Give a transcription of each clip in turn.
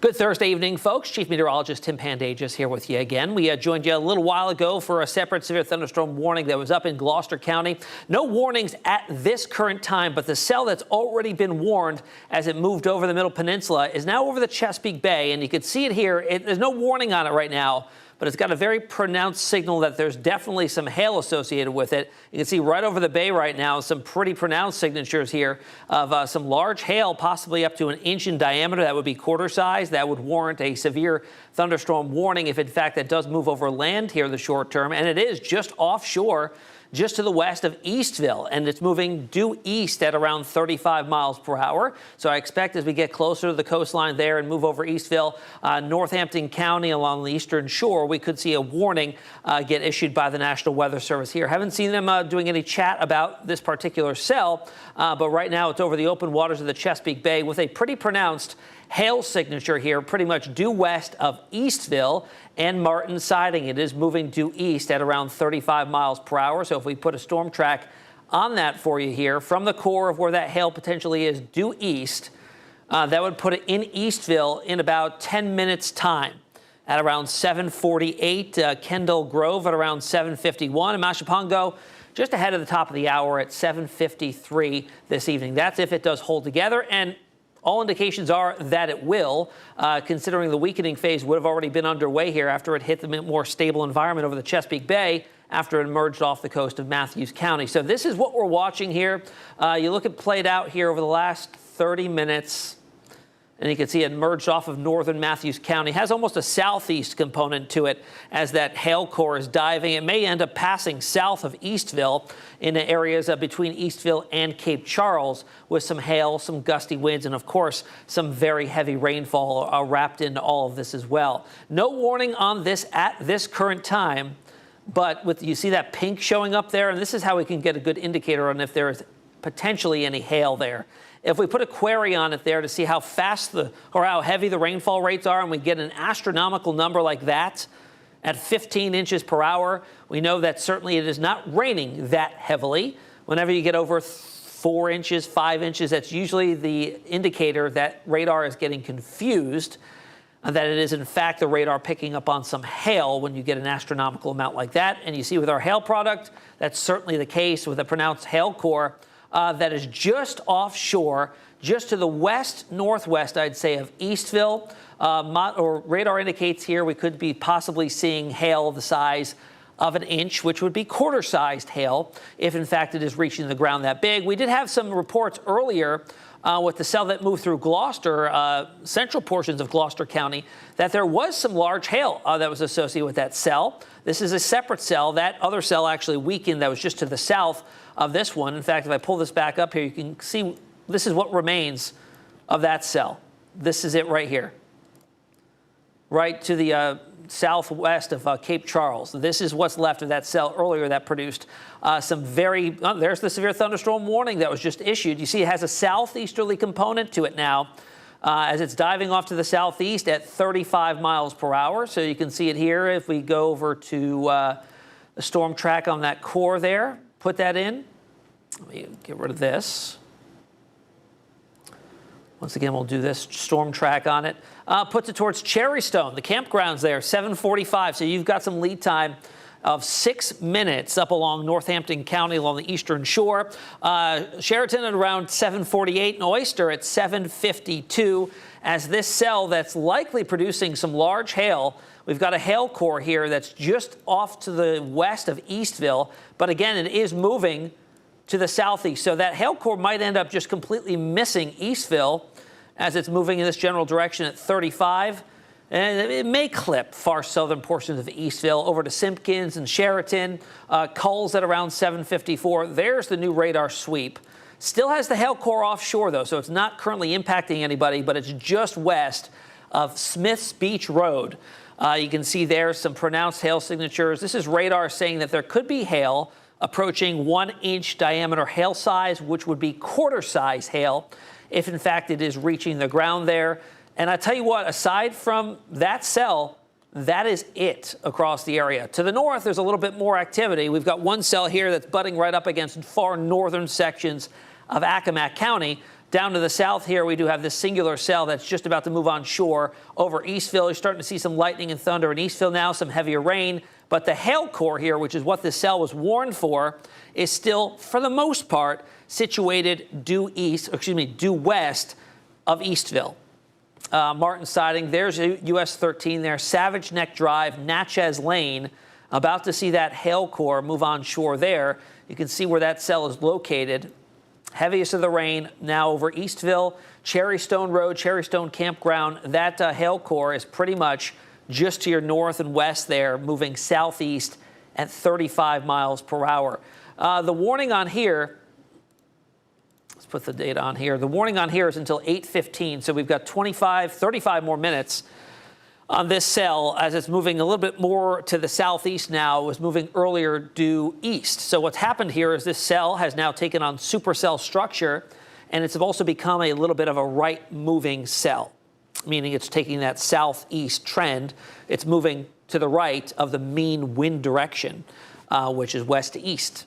Good Thursday evening, folks. Chief Meteorologist Tim Pandajis here with you again. We joined you a little while ago for a separate severe thunderstorm warning that was up in Gloucester County. No warnings at this current time, but the cell that's already been warned as it moved over the Middle Peninsula is now over the Chesapeake Bay, and you can see it here. There's no warning on it right now, but it's got a very pronounced signal that there's definitely some hail associated with it. You can see right over the bay right now some pretty pronounced signatures here of some large hail, possibly up to an inch in diameter. That would be quarter size. That would warrant a severe thunderstorm warning if, in fact, that does move over land here in the short term. And it is just offshore, just to the west of Eastville, and it's moving due east at around 35 miles per hour. So I expect as we get closer to the coastline there and move over Eastville, Northampton County along the eastern shore, we could see a warning get issued by the National Weather Service here. Haven't seen them doing any chat about this particular cell, but right now it's over the open waters of the Chesapeake Bay with a pretty pronounced hail signature here, pretty much due west of Eastville and Martin Siding. It is moving due east at around 35 miles per hour. So if we put a storm track on that for you here from the core of where that hail potentially is due east, that would put it in Eastville in about 10 minutes time at around 7:48, Kendall Grove at around 7:51, and Mashapongo just ahead of the top of the hour at 7:53 this evening. That's if it does hold together, and all indications are that it will, considering the weakening phase would have already been underway here after it hit the more stable environment over the Chesapeake Bay after it emerged off the coast of Matthews County. So this is what we're watching here. You look at played out here over the last 30 minutes. And you can see it merged off of northern Matthews County. It has almost a southeast component to it as that hail core is diving. It may end up passing south of Eastville in the areas between Eastville and Cape Charles with some hail, some gusty winds, and of course, some very heavy rainfall wrapped into all of this as well. No warning on this at this current time, but you see that pink showing up there, and this is how we can get a good indicator on if there is potentially any hail there. If we put a query on it there to see how fast or how heavy the rainfall rates are, and we get an astronomical number like that at 15 inches per hour, we know that certainly it is not raining that heavily. Whenever you get over 4 inches, 5 inches, that's usually the indicator that radar is getting confused, that it is in fact the radar picking up on some hail when you get an astronomical amount like that. And you see with our hail product, that's certainly the case with a pronounced hail core that is just offshore, just to the west-northwest, I'd say, of Eastville. Or radar indicates here we could be possibly seeing hail the size of an inch, which would be quarter-sized hail, if in fact it is reaching the ground that big. We did have some reports earlier with the cell that moved through Gloucester, central portions of Gloucester County, that there was some large hail that was associated with that cell. This is a separate cell. That other cell actually weakened. That was just to the south of this one. In fact, if I pull this back up here, you can see this is what remains of that cell. This is it right here, right to the southwest of Cape Charles. This is what's left of that cell earlier that produced some there's the severe thunderstorm warning that was just issued. You see it has a southeasterly component to it now as it's diving off to the southeast at 35 miles per hour. So you can see it here if we go over to the storm track on that core there. Put that in. Let me get rid of this. Once again, we'll do this storm track on it. Puts it towards Cherrystone, the campgrounds there, 7:45. So you've got some lead time of 6 minutes up along Northampton County along the eastern shore. Sheraton at around 7:48 and Oyster at 7:52 as this cell that's likely producing some large hail. We've got a hail core here that's just off to the west of Eastville, but again, it is moving to the southeast. So that hail core might end up just completely missing Eastville as it's moving in this general direction at 35. And it may clip far southern portions of Eastville over to Simpkins and Sheraton. Culls at around 7:54. There's the new radar sweep. Still has the hail core offshore, though, so it's not currently impacting anybody, but it's just west of Smith's Beach Road. You can see there some pronounced hail signatures. This is radar saying that there could be hail approaching 1-inch diameter hail size, which would be quarter-size hail, if in fact it is reaching the ground there. And I tell you what, aside from that cell, that is it across the area. To the north, there's a little bit more activity. We've got one cell here that's butting right up against far northern sections of Accomack County. Down to the south here, we do have this singular cell that's just about to move on shore over Eastville. You're starting to see some lightning and thunder in Eastville now, some heavier rain. But the hail core here, which is what this cell was warned for, is still, for the most part, situated due west of Eastville. Martin Siding, there's US 13 there, Savage Neck Drive, Natchez Lane. About to see that hail core move on shore there. You can see where that cell is located. Heaviest of the rain now over Eastville, Cherrystone Road, Cherrystone Campground. That hail core is pretty much just to your north and west there, moving southeast at 35 miles per hour. The warning on here, let's put the date on here. The warning on here is until 8:15, so we've got 35 more minutes on this cell as it's moving a little bit more to the southeast now. It was moving earlier due east. So what's happened here is this cell has now taken on supercell structure, and it's also become a little bit of a right-moving cell, meaning it's taking that southeast trend. It's moving to the right of the mean wind direction, which is west to east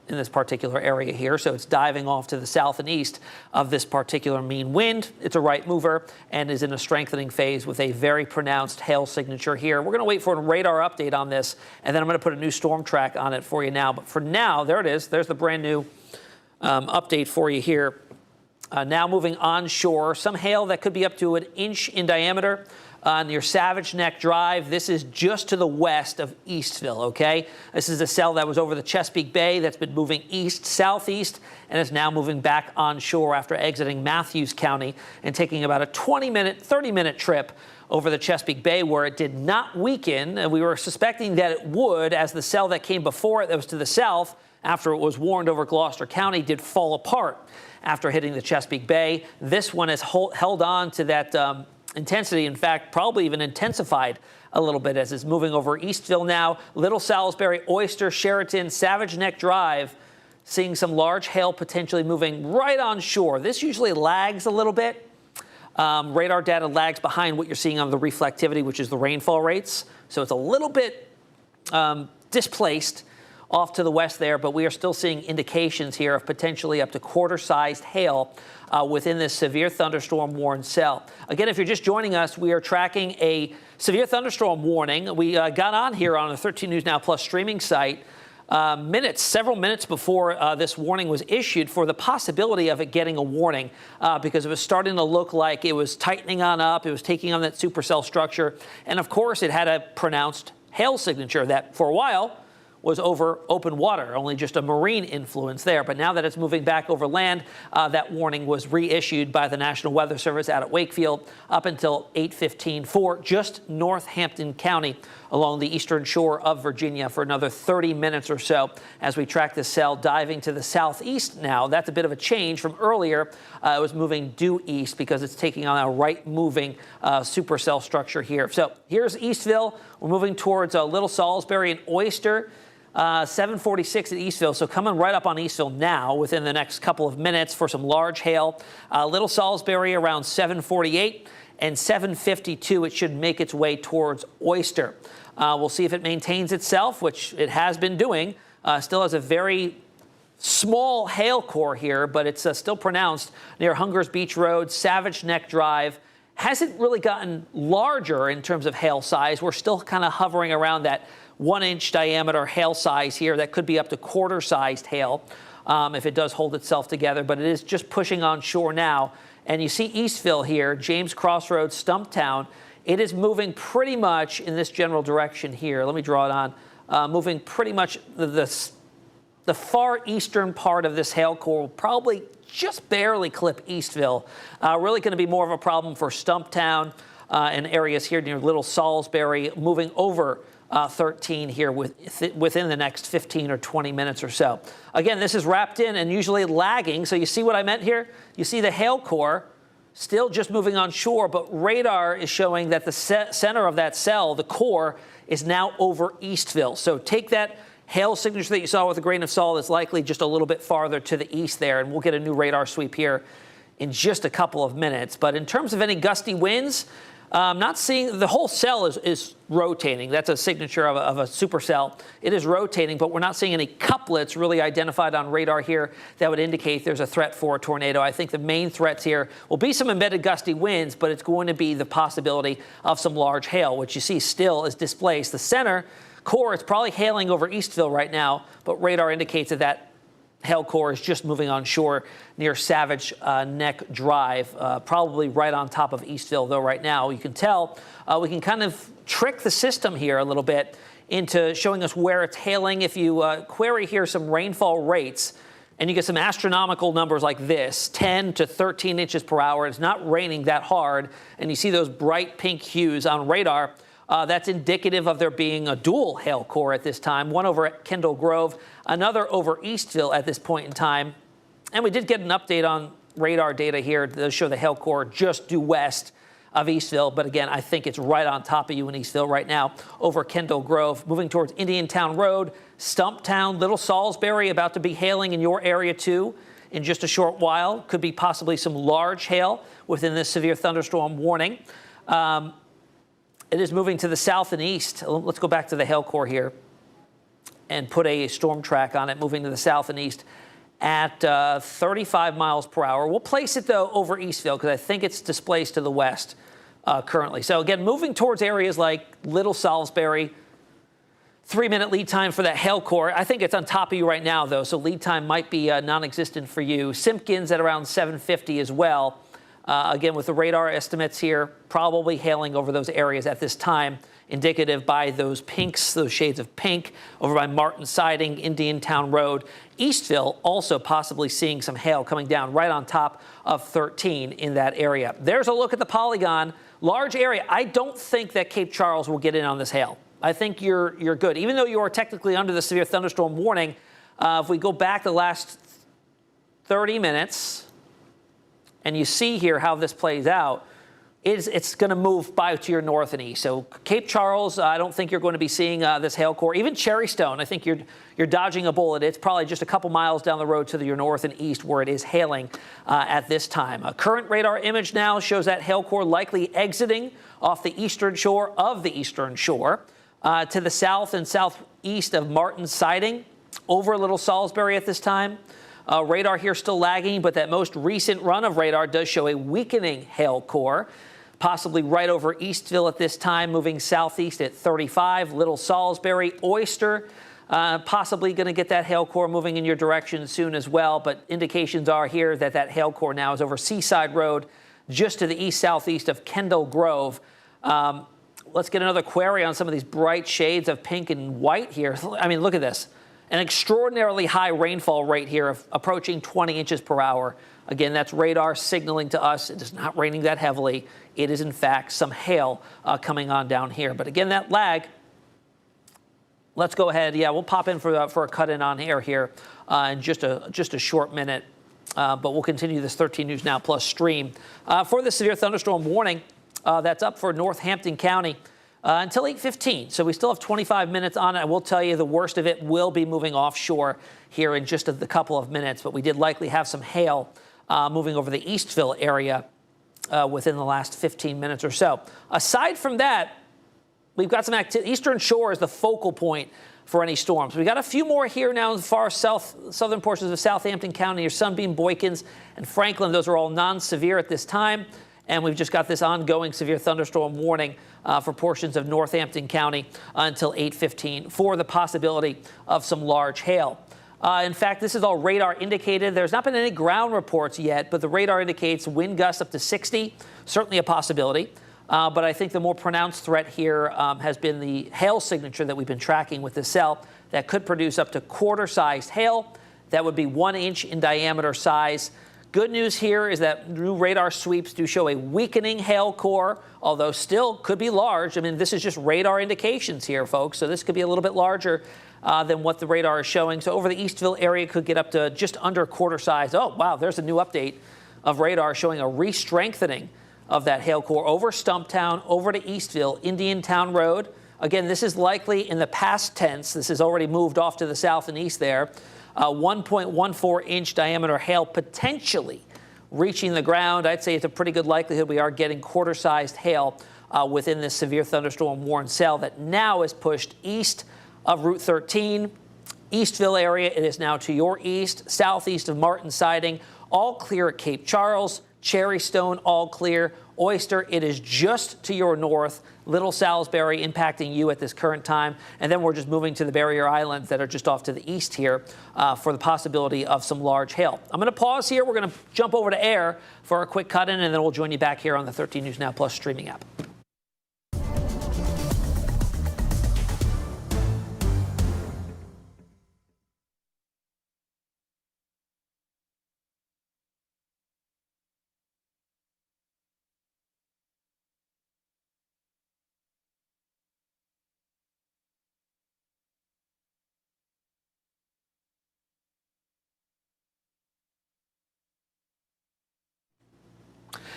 in this particular area here. So it's diving off to the south and east of this particular mean wind. It's a right mover and is in a strengthening phase with a very pronounced hail signature here. We're going to wait for a radar update on this, and then I'm going to put a new storm track on it for you now. But for now, there it is. There's the brand new update for you here. Now moving onshore, some hail that could be up to 1 inch in diameter near Savage Neck Drive. This is just to the west of Eastville, okay? This is a cell that was over the Chesapeake Bay that's been moving east-southeast and is now moving back onshore after exiting Matthews County and taking about a 20-minute, 30-minute trip over the Chesapeake Bay, where it did not weaken. And we were suspecting that it would, as the cell that came before it that was to the south, after it was warned over Gloucester County, did fall apart after hitting the Chesapeake Bay. This one has held on to that intensity. In fact, probably even intensified a little bit as it's moving over Eastville now. Little Salisbury, Oyster, Sheraton, Savage Neck Drive, seeing some large hail potentially moving right on shore. This usually lags a little bit. Radar data lags behind what you're seeing on the reflectivity, which is the rainfall rates. So it's a little bit displaced off to the west there, but we are still seeing indications here of potentially up to quarter-sized hail within this severe thunderstorm warned cell. Again, if you're just joining us, we are tracking a severe thunderstorm warning. We got on here on the 13 News Now Plus streaming site several minutes before this warning was issued for the possibility of it getting a warning because it was starting to look like it was tightening on up. It was taking on that supercell structure. And of course, it had a pronounced hail signature that for a while was over open water, only just a marine influence there. But now that it's moving back over land, that warning was reissued by the National Weather Service out at Wakefield up until 8:15 for just North Hampton County along the eastern shore of Virginia for another 30 minutes or so as we track this cell diving to the southeast now. That's a bit of a change from earlier. It was moving due east because it's taking on a right-moving supercell structure here. So here's Eastville. We're moving towards Little Salisbury and Oyster. 746 at Eastville, so coming right up on Eastville now within the next couple of minutes for some large hail. Little Salisbury around 748 and 752. It should make its way towards Oyster. We'll see if it maintains itself, which it has been doing. Still has a very small hail core here, but it's still pronounced near Hungers Beach Road, Savage Neck Drive. Hasn't really gotten larger in terms of hail size. We're still kind of hovering around that 1 inch diameter hail size here. That could be up to quarter-sized hail if it does hold itself together, but it is just pushing on shore now. And you see Eastville here, James Crossroads, Stumptown. It is moving pretty much in this general direction here. Let me draw it on. Moving pretty much the far eastern part of this hail core will probably just barely clip Eastville. Really going to be more of a problem for Stumptown and areas here near Little Salisbury, moving over 13 here within the next 15 or 20 minutes or so. Again, this is wrapped in and usually lagging. So you see what I meant here? You see the hail core still just moving on shore, but radar is showing that the center of that cell, the core, is now over Eastville. So take that hail signature that you saw with a grain of salt. It's likely just a little bit farther to the east there, and we'll get a new radar sweep here in just a couple of minutes. But in terms of any gusty winds, Not seeing the whole cell is rotating. That's a signature of a supercell. It is rotating, but we're not seeing any couplets really identified on radar here that would indicate there's a threat for a tornado. I think the main threats here will be some embedded gusty winds, but it's going to be the possibility of some large hail, which you see still is displaced. The center core is probably hailing over Eastville right now, but radar indicates that hail core is just moving on shore near Savage Neck Drive, probably right on top of Eastville, though right now you can tell we can kind of trick the system here a little bit into showing us where it's hailing. If you query here some rainfall rates, and you get some astronomical numbers like this, 10 to 13 inches per hour, it's not raining that hard, and you see those bright pink hues on radar, that's indicative of there being a dual hail core at this time, one over at Kendall Grove, another over Eastville at this point in time. And we did get an update on radar data here that does show the hail core just due west of Eastville. But again, I think it's right on top of you in Eastville right now over Kendall Grove. Moving towards Indiantown Road, Stumptown, Little Salisbury about to be hailing in your area too in just a short while. Could be possibly some large hail within this severe thunderstorm warning. It is moving to the south and east. Let's go back to the hail core here and put a storm track on it, moving to the south and east at 35 miles per hour. We'll place it, though, over Eastville because I think it's displaced to the west currently. So, again, moving towards areas like Little Salisbury, 3-minute lead time for that hail core. I think it's on top of you right now, though, so lead time might be non-existent for you. Simpkins at around 750 as well. Again, with the radar estimates here, probably hailing over those areas at this time, indicative by those pinks, those shades of pink over by Martin Siding, Indiantown Road. Eastville also possibly seeing some hail coming down right on top of 13 in that area. There's a look at the polygon. Large area. I don't think that Cape Charles will get in on this hail. I think you're good. Even though you are technically under the severe thunderstorm warning, if we go back the last 30 minutes, and you see here how this plays out, it's going to move by to your north and east. So Cape Charles, I don't think you're going to be seeing this hail core. Even Cherrystone, I think you're dodging a bullet. It's probably just a couple miles down the road to your north and east where it is hailing at this time. A current radar image now shows that hail core likely exiting off the eastern shore of the eastern shore to the south and southeast of Martin Siding over Little Salisbury at this time. Radar here still lagging, but that most recent run of radar does show a weakening hail core, possibly right over Eastville at this time, moving southeast at 35. Little Salisbury, Oyster, possibly going to get that hail core moving in your direction soon as well, but indications are here that that hail core now is over Seaside Road, just to the east-southeast of Kendall Grove. Let's get another query on some of these bright shades of pink and white here. I mean, look at this. An extraordinarily high rainfall rate here of approaching 20 inches per hour. Again, that's radar signaling to us it is not raining that heavily. It is, in fact, some hail coming on down here. But again, that lag, let's go ahead. Yeah, we'll pop in for a cut-in on air here in just a short minute. But we'll continue this 13 News Now Plus stream. For the severe thunderstorm warning, that's up for Northampton County. Until 8:15, so we still have 25 minutes on it. I will tell you the worst of it will be moving offshore here in just a couple of minutes, but we did likely have some hail moving over the Eastville area within the last 15 minutes or so. Aside from that, we've got some activity. Eastern Shore is the focal point for any storms. We got a few more here now in the far southern portions of Southampton County, near Sunbeam, Boykins, and Franklin. Those are all non-severe at this time. And we've just got this ongoing severe thunderstorm warning for portions of Northampton County until 8:15 for the possibility of some large hail. In fact, this is all radar indicated. There's not been any ground reports yet, but the radar indicates wind gusts up to 60, certainly a possibility. But I think the more pronounced threat here has been the hail signature that we've been tracking with this cell that could produce up to quarter-sized hail. That would be 1 inch in diameter size. Good news here is that new radar sweeps do show a weakening hail core, although still could be large. I mean, this is just radar indications here, folks, so this could be a little bit larger than what the radar is showing. So over the Eastville area could get up to just under quarter size. Oh, wow, there's a new update of radar showing a re-strengthening of that hail core over Stumptown, over to Eastville, Indiantown Road. Again, this is likely in the past tense. This has already moved off to the south and east there. 1.14 inch diameter hail potentially reaching the ground. I'd say it's a pretty good likelihood we are getting quarter-sized hail within this severe thunderstorm warned cell that now is pushed east of Route 13. Eastville area, it is now to your east, southeast of Martin Siding, all clear at Cape Charles. Cherrystone, all clear. Oyster, it is just to your north. Little Salisbury impacting you at this current time. And then we're just moving to the barrier islands that are just off to the east here for the possibility of some large hail. I'm going to pause here. We're going to jump over to air for a quick cut-in, and then we'll join you back here on the 13 News Now Plus streaming app.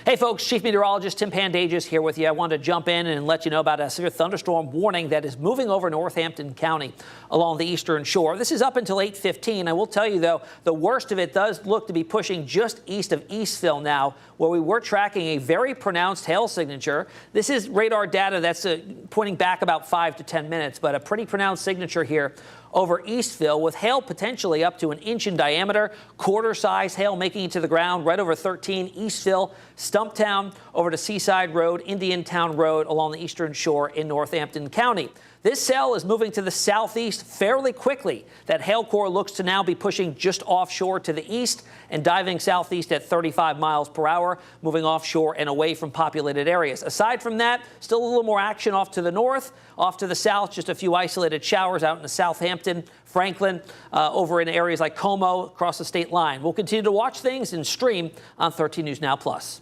Hey folks, Chief Meteorologist Tim Pandajis here with you. I wanted to jump in and let you know about a severe thunderstorm warning that is moving over Northampton County along the eastern shore. This is up until 8:15. I will tell you, though, the worst of it does look to be pushing just east of Eastville now, where we were tracking a very pronounced hail signature. This is radar data that's pointing back about 5 to 10 minutes, but a pretty pronounced signature here over Eastville, with hail potentially up to an inch in diameter, quarter-size hail making it to the ground right over 13, Eastville, Stumptown, over to Seaside Road, Indiantown Road along the eastern shore in Northampton County. This cell is moving to the southeast fairly quickly. That hail core looks to now be pushing just offshore to the east and diving southeast at 35 miles per hour, moving offshore and away from populated areas. Aside from that, still a little more action off to the north, off to the south, just a few isolated showers out in Southampton, Franklin, over in areas like Como, across the state line. We'll continue to watch things and stream on 13 News Now Plus.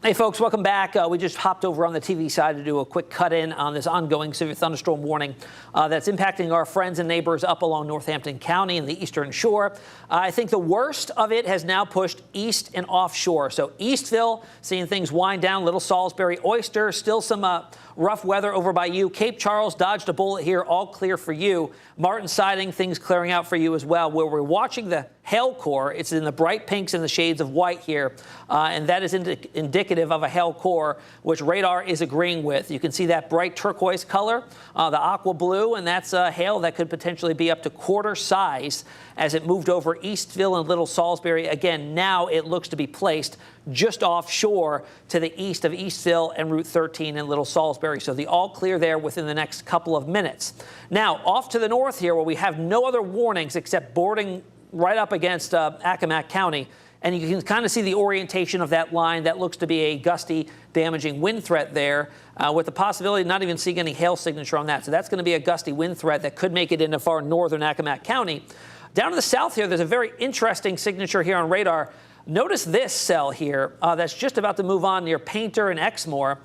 Hey folks, welcome back. We just hopped over on the TV side to do a quick cut-in on this ongoing severe thunderstorm warning that's impacting our friends and neighbors up along Northampton County and the eastern shore. I think the worst of it has now pushed east and offshore. So Eastville, seeing things wind down, Little Salisbury, Oyster, still some rough weather over by you. Cape Charles dodged a bullet here, all clear for you. Martin Siding, things clearing out for you as well. Where we're watching the hail core, it's in the bright pinks and the shades of white here, and that is indicative of a hail core, which radar is agreeing with. You can see that bright turquoise color, the aqua blue, and that's hail that could potentially be up to quarter size as it moved over Eastville and Little Salisbury. Again, now it looks to be placed just offshore to the east of Eastville and Route 13 and Little Salisbury. So the all clear there within the next couple of minutes. Now, off to the north here, where we have no other warnings except boarding right up against Accomack County. And you can kind of see the orientation of that line. That looks to be a gusty, damaging wind threat there, with the possibility of not even seeing any hail signature on that. So that's going to be a gusty wind threat that could make it into far northern Accomack County. Down to the south here, there's a very interesting signature here on radar. Notice this cell here that's just about to move on near Painter and Exmoor.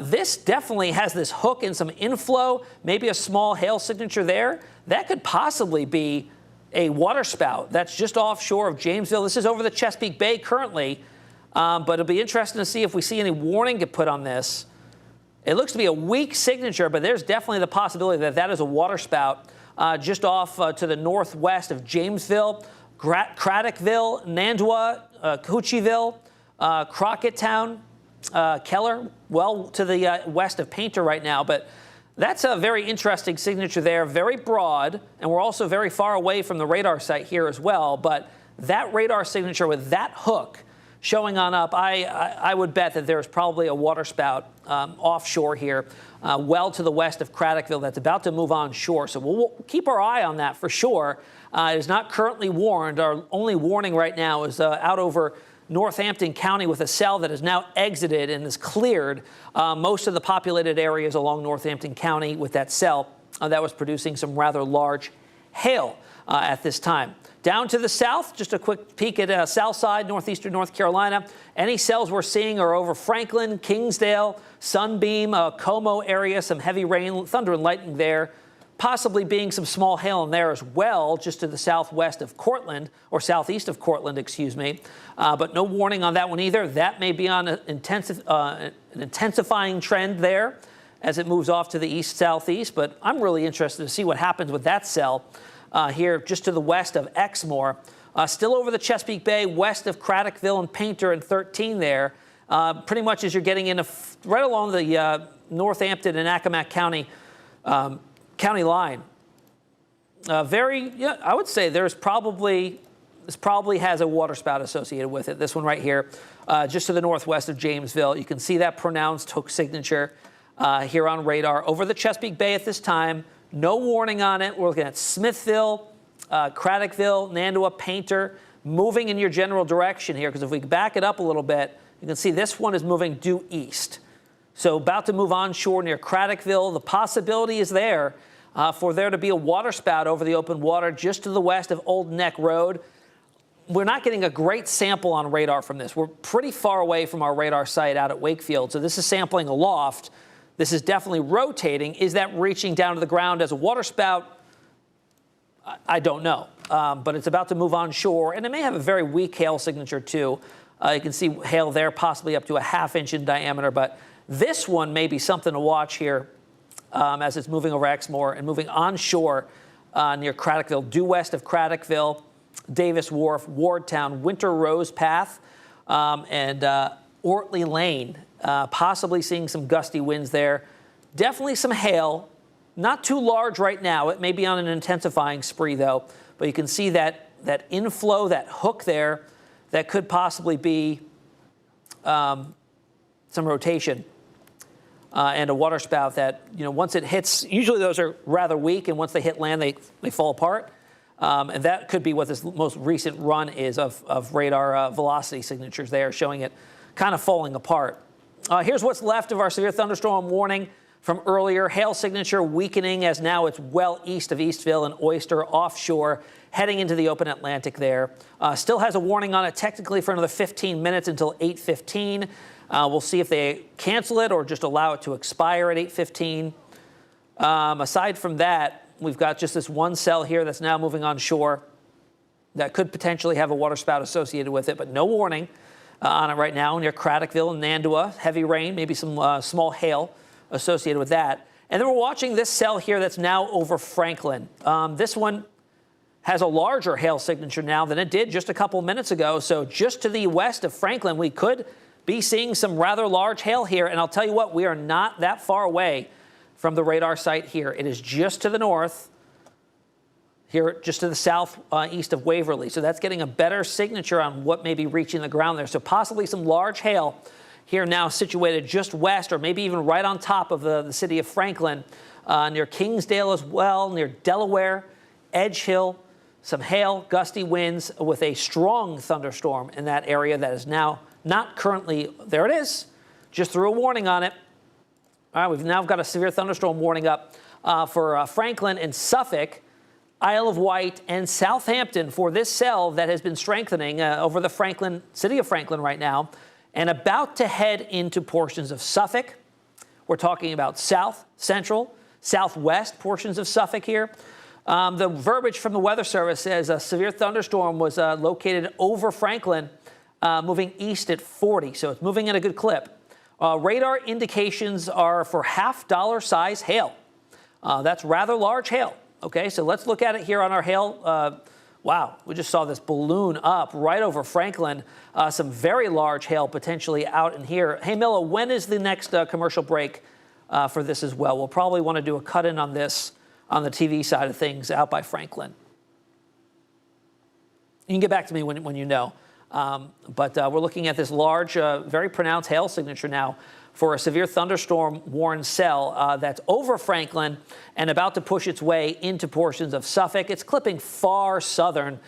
This definitely has this hook and some inflow, maybe a small hail signature there. That could possibly be a waterspout that's just offshore of Jamesville. This is over the Chesapeake Bay currently, but it'll be interesting to see if we see any warning get put on this. It looks to be a weak signature, but there's definitely the possibility that that is a waterspout just off to the northwest of Jamesville, Craddockville, Nandua, Coochieville, Crocketttown, Keller, well to the west of Painter right now. But that's a very interesting signature there, very broad, and we're also very far away from the radar site here as well. But that radar signature with that hook showing on up, I would bet that there's probably a waterspout offshore here, well to the west of Craddockville, that's about to move on shore. So we'll keep our eye on that for sure. It is not currently warned. Our only warning right now is out over Northampton County with a cell that has now exited and is cleared most of the populated areas along Northampton County with that cell that was producing some rather large hail at this time. Down to the south, just a quick peek at south side, northeastern North Carolina. Any cells we're seeing are over Franklin, Kingsdale, Sunbeam, Como area, some heavy rain, thunder and lightning there. Possibly being some small hail in there as well, just to the southwest of Cortland, or southeast of Cortland, excuse me. But no warning on that one either. That may be on an intensifying trend there as it moves off to the east-southeast. But I'm really interested to see what happens with that cell here just to the west of Exmoor. Still over the Chesapeake Bay, west of Craddockville and Painter and 13 there. Pretty much as you're getting in right along the Northampton and Accomack County county line. I would say this probably has a waterspout associated with it. This one right here, just to the northwest of Jamesville. You can see that pronounced hook signature here on radar over the Chesapeake Bay at this time. No warning on it. We're looking at Smithville, Craddockville, Nandua, Painter, moving in your general direction here, because if we back it up a little bit, you can see this one is moving due east. So about to move onshore near Craddockville. The possibility is there for there to be a waterspout over the open water just to the west of Old Neck Road. We're not getting a great sample on radar from this. We're pretty far away from our radar site out at Wakefield, so this is sampling aloft. This is definitely rotating. Is that reaching down to the ground as a waterspout? I don't know, but it's about to move onshore, and it may have a very weak hail signature too. You can see hail there, possibly up to a ½ inch in diameter, but this one may be something to watch here as it's moving over Exmoor and moving onshore near Craddockville, due west of Craddockville, Davis Wharf, Wardtown, Winter Rose Path, and Ortley Lane. Possibly seeing some gusty winds there. Definitely some hail. Not too large right now. It may be on an intensifying spree, though. But you can see that inflow, that hook there, that could possibly be some rotation. And a waterspout that, once it hits, usually those are rather weak, and once they hit land, they fall apart. And that could be what this most recent run is of radar velocity signatures there, showing it kind of falling apart. Here's what's left of our severe thunderstorm warning from earlier. Hail signature weakening as now it's well east of Eastville and Oyster offshore, heading into the open Atlantic there. Still has a warning on it technically for another 15 minutes until 8:15. We'll see if they cancel it or just allow it to expire at 8:15. Aside from that, we've got just this one cell here that's now moving onshore that could potentially have a waterspout associated with it, but no warning on it right now near Craddockville and Nandua. Heavy rain, maybe some small hail associated with that. And then we're watching this cell here that's now over Franklin. This one has a larger hail signature now than it did just a couple minutes ago. So just to the west of Franklin, we could be seeing some rather large hail here. And I'll tell you what, we are not that far away from the radar site here. It is just to the north, here just to the south east of Waverly. So that's getting a better signature on what may be reaching the ground there. So possibly some large hail here now situated just west or maybe even right on top of the city of Franklin, near Kingsdale as well, near Delaware, Edge Hill. Some hail, gusty winds with a strong thunderstorm in that area that is now not currently, there it is, just threw a warning on it. All right, we've now got a severe thunderstorm warning up for Franklin and Suffolk, Isle of Wight, and Southampton for this cell that has been strengthening over the city of Franklin right now and about to head into portions of Suffolk. We're talking about south, central, southwest portions of Suffolk here. The verbiage from the Weather Service says a severe thunderstorm was located over Franklin, moving east at 40, so it's moving at a good clip. Radar indications are for $half size hail. That's rather large hail. Okay, so let's look at it here on our hail. Wow, we just saw this balloon up right over Franklin. Some very large hail potentially out in here. Hey, Milla, when is the next commercial break for this as well? We'll probably want to do a cut-in on this on the TV side of things out by Franklin. You can get back to me when you know. But we're looking at this large, very pronounced hail signature now for a severe thunderstorm warned cell that's over Franklin and about to push its way into portions of Suffolk. It's clipping far southern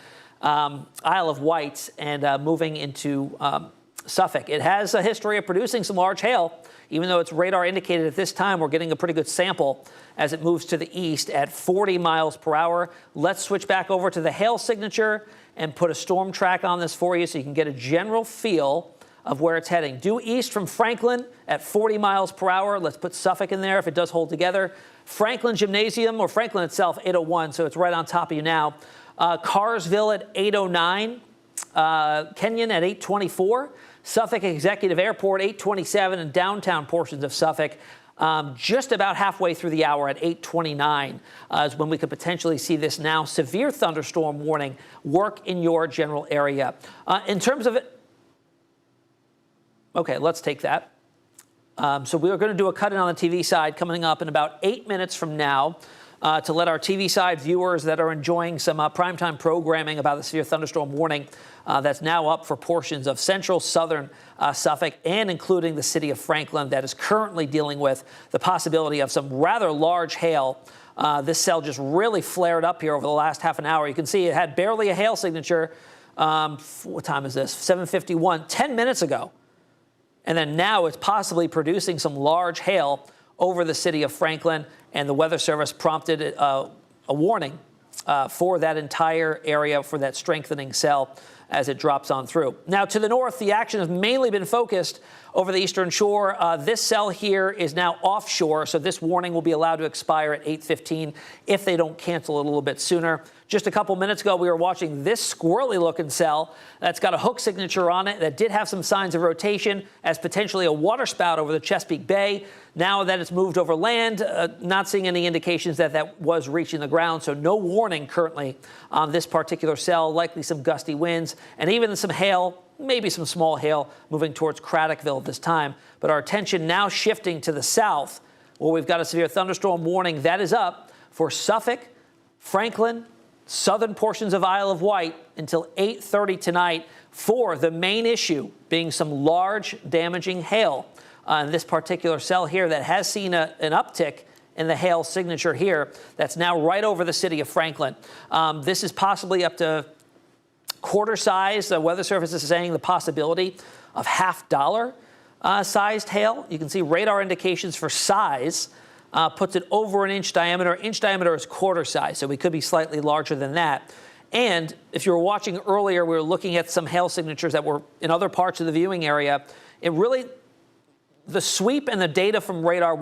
Isle of Wight and moving into Suffolk. It has a history of producing some large hail even though it's radar indicated at this time, we're getting a pretty good sample as it moves to the east at 40 miles per hour. Let's switch back over to the hail signature and put a storm track on this for you so you can get a general feel of where it's heading. Due east from Franklin at 40 miles per hour. Let's put Suffolk in there if it does hold together. Franklin Gymnasium, or Franklin itself, 801, so it's right on top of you now. Carsville at 809. Kenyon at 824. Suffolk Executive Airport, 827, and downtown portions of Suffolk just about halfway through the hour at 829 is when we could potentially see this now severe thunderstorm warning work in your general area. In terms of it, okay, let's take that. So we are going to do a cut-in on the TV side coming up in about 8 minutes from now to let our TV side viewers that are enjoying some primetime programming about the severe thunderstorm warning that's now up for portions of central, southern Suffolk, and including the city of Franklin that is currently dealing with the possibility of some rather large hail. This cell just really flared up here over the last half an hour. You can see it had barely a hail signature. What time is this? 7:51, 10 minutes ago. And then now it's possibly producing some large hail over the city of Franklin, and the Weather Service prompted a warning for that entire area for that strengthening cell as it drops on through. Now to the north, the action has mainly been focused over the eastern shore. This cell here is now offshore, so this warning will be allowed to expire at 8:15 if they don't cancel it a little bit sooner. Just a couple minutes ago, we were watching this squirrely-looking cell that's got a hook signature on it that did have some signs of rotation as potentially a waterspout over the Chesapeake Bay. Now that it's moved over land, not seeing any indications that that was reaching the ground, so no warning currently on this particular cell. Likely some gusty winds and even some hail, maybe some small hail moving towards Craddockville at this time. But our attention now shifting to the south, where we've got a severe thunderstorm warning that is up for Suffolk, Franklin, southern portions of Isle of Wight until 8:30 tonight, for the main issue being some large damaging hail on this particular cell here that has seen an uptick in the hail signature here that's now right over the city of Franklin. This is possibly up to quarter size. The Weather Service is saying the possibility of $half sized hail. You can see radar indications for size puts it over an inch diameter. Inch diameter is quarter size, so we could be slightly larger than that. And if you were watching earlier, we were looking at some hail signatures that were in other parts of the viewing area. It really, the sweep and the data from radar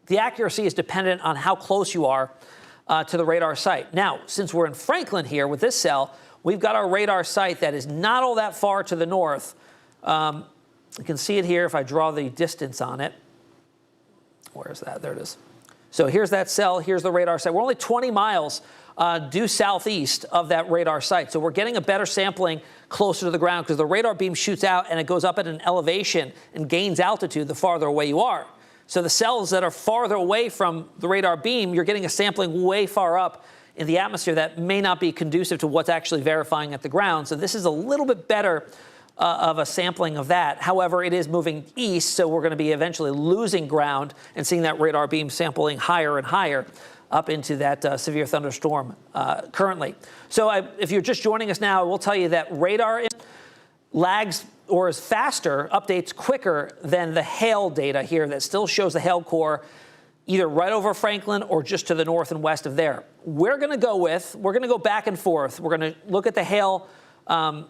the accuracy is dependent on how close you are to the radar site. Now, since we're in Franklin here with this cell, we've got our radar site that is not all that far to the north. You can see it here if I draw the distance on it. Where's that? There it is. So here's that cell. Here's the radar site. We're only 20 miles due southeast of that radar site. So we're getting a better sampling closer to the ground because the radar beam shoots out and it goes up at an elevation and gains altitude the farther away you are. So the cells that are farther away from the radar beam, you're getting a sampling way far up in the atmosphere that may not be conducive to what's actually verifying at the ground. So this is a little bit better of a sampling of that. However, it is moving east, so we're going to be eventually losing ground and seeing that radar beam sampling higher and higher up into that severe thunderstorm currently. So if you're just joining us now, I will tell you that radar lags or is faster, updates quicker than the hail data here that still shows the hail core either right over Franklin or just to the north and west of there. We're going to go back and forth. We're going to look at the hail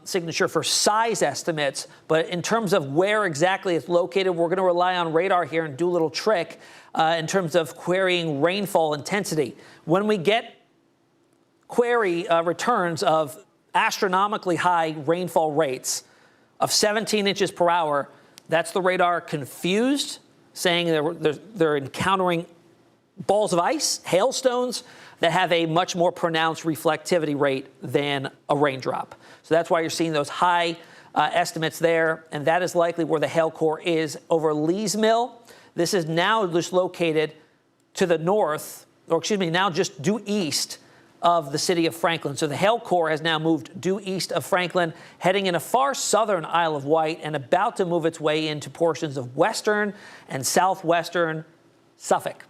signature for size estimates, but in terms of where exactly it's located, we're going to rely on radar here and do a little trick in terms of querying rainfall intensity. When we get query returns of astronomically high rainfall rates of 17 inches per hour, that's the radar confused, saying they're encountering balls of ice, hailstones, that have a much more pronounced reflectivity rate than a raindrop. So that's why you're seeing those high estimates there, and that is likely where the hail core is over Lee's Mill. This is now just located to the north, or excuse me, now just due east of the city of Franklin. So the hail core has now moved due east of Franklin, heading in a far southern Isle of Wight and about to move its way into portions of western and southwestern Suffolk.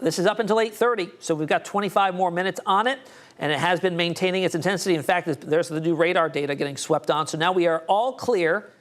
This is up until 8:30, so we've got 25 more minutes on it, and it has been maintaining its intensity. In fact, there's the new radar data getting swept on. So now we are all clear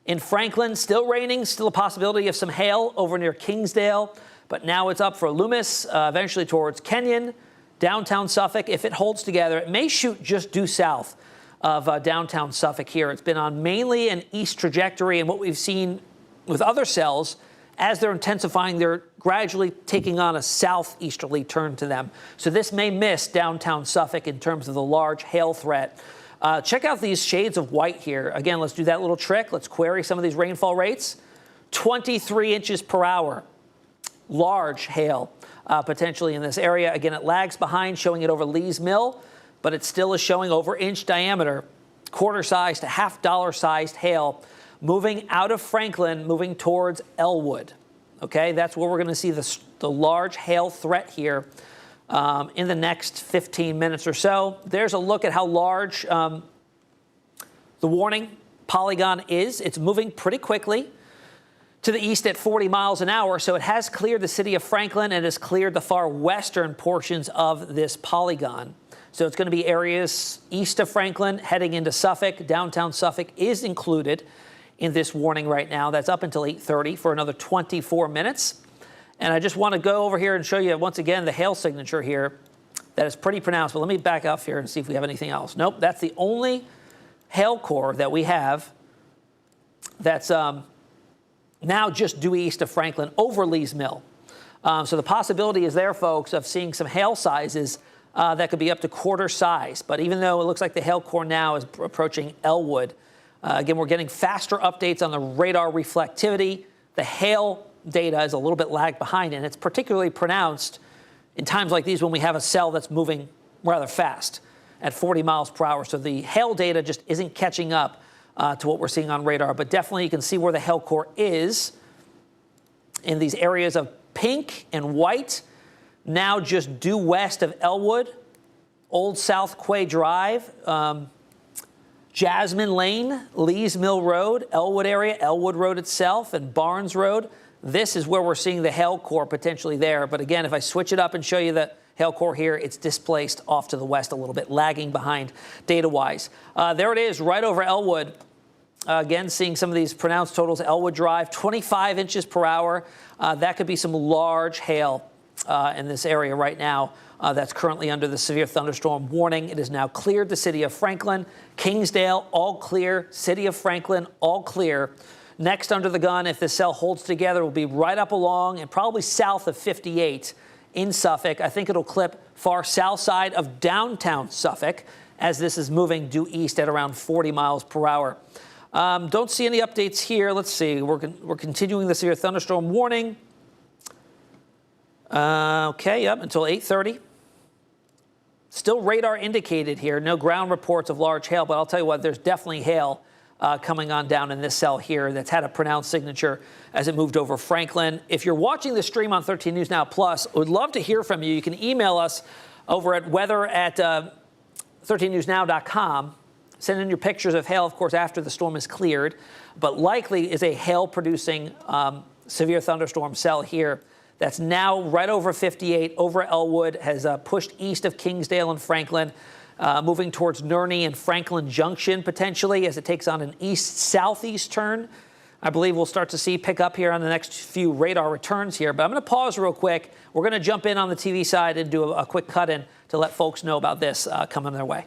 In Franklin, still raining, still a possibility of some hail over near Kingsdale, but now it's up for Loomis, eventually towards Kenyon, downtown Suffolk. If it holds together, it may shoot just due south of downtown Suffolk here. It's been on mainly an east trajectory, and what we've seen with other cells, as they're intensifying, they're gradually taking on a southeasterly turn to them. So this may miss downtown Suffolk in terms of the large hail threat. Check out these shades of white here. Again, let's do that little trick. Let's query some of these rainfall rates. 23 inches per hour. Large hail potentially in this area. Again, it lags behind, showing it over Lee's Mill, but it still is showing over inch diameter, quarter-sized to half-dollar-sized hail moving out of Franklin, moving towards Elwood. Okay, that's where we're going to see the large hail threat here in the next 15 minutes or so. There's a look at how large the warning polygon is. It's moving pretty quickly to the east at 40 miles an hour, so it has cleared the city of Franklin and has cleared the far western portions of this polygon. So it's going to be areas east of Franklin heading into Suffolk. Downtown Suffolk is included in this warning right now. That's up until 8:30 for another 24 minutes. And I just want to go over here and show you once again the hail signature here. That is pretty pronounced, but let me back up here and see if we have anything else. Nope, that's the only hail core that we have that's now just due east of Franklin over Lee's Mill. So the possibility is there, folks, of seeing some hail sizes that could be up to quarter size. But even though it looks like the hail core now is approaching Elwood, again, we're getting faster updates on the radar reflectivity. The hail data is a little bit lagged behind, and it's particularly pronounced in times like these when we have a cell that's moving rather fast at 40 miles per hour. So the hail data just isn't catching up to what we're seeing on radar. But definitely you can see where the hail core is in these areas of pink and white, now just due west of Elwood, Old South Quay Drive, Jasmine Lane, Lee's Mill Road, Elwood area, Elwood Road itself, and Barnes Road. This is where we're seeing the hail core potentially there. But again, if I switch it up and show you the hail core here, it's displaced off to the west a little bit, lagging behind data-wise. There it is, right over Elwood. Again, seeing some of these pronounced totals. Elwood Drive, 25 inches per hour. That could be some large hail in this area right now. That's currently under the severe thunderstorm warning. It has now cleared the city of Franklin. Kingsdale, all clear. City of Franklin, all clear. Next under the gun, if this cell holds together, will be right up along and probably south of 58 in Suffolk. I think it'll clip far south side of downtown Suffolk as this is moving due east at around 40 miles per hour. Don't see any updates here. Let's see. We're continuing the severe thunderstorm warning. Okay, yep, until 8:30. Still radar indicated here. No ground reports of large hail, but I'll tell you what, there's definitely hail coming on down in this cell here that's had a pronounced signature as it moved over Franklin. If you're watching the stream on 13 News Now Plus, would love to hear from you. You can email us over at weather@13newsnow.com. Send in your pictures of hail, of course, after the storm is cleared, but likely is a hail-producing severe thunderstorm cell here that's now right over 58, over Elwood, has pushed east of Kingsdale and Franklin, moving towards Nerney and Franklin Junction potentially as it takes on an east-southeast turn. I believe we'll start to see pick up here on the next few radar returns here. But I'm going to pause real quick. We're going to jump in on the TV side and do a quick cut-in to let folks know about this coming their way.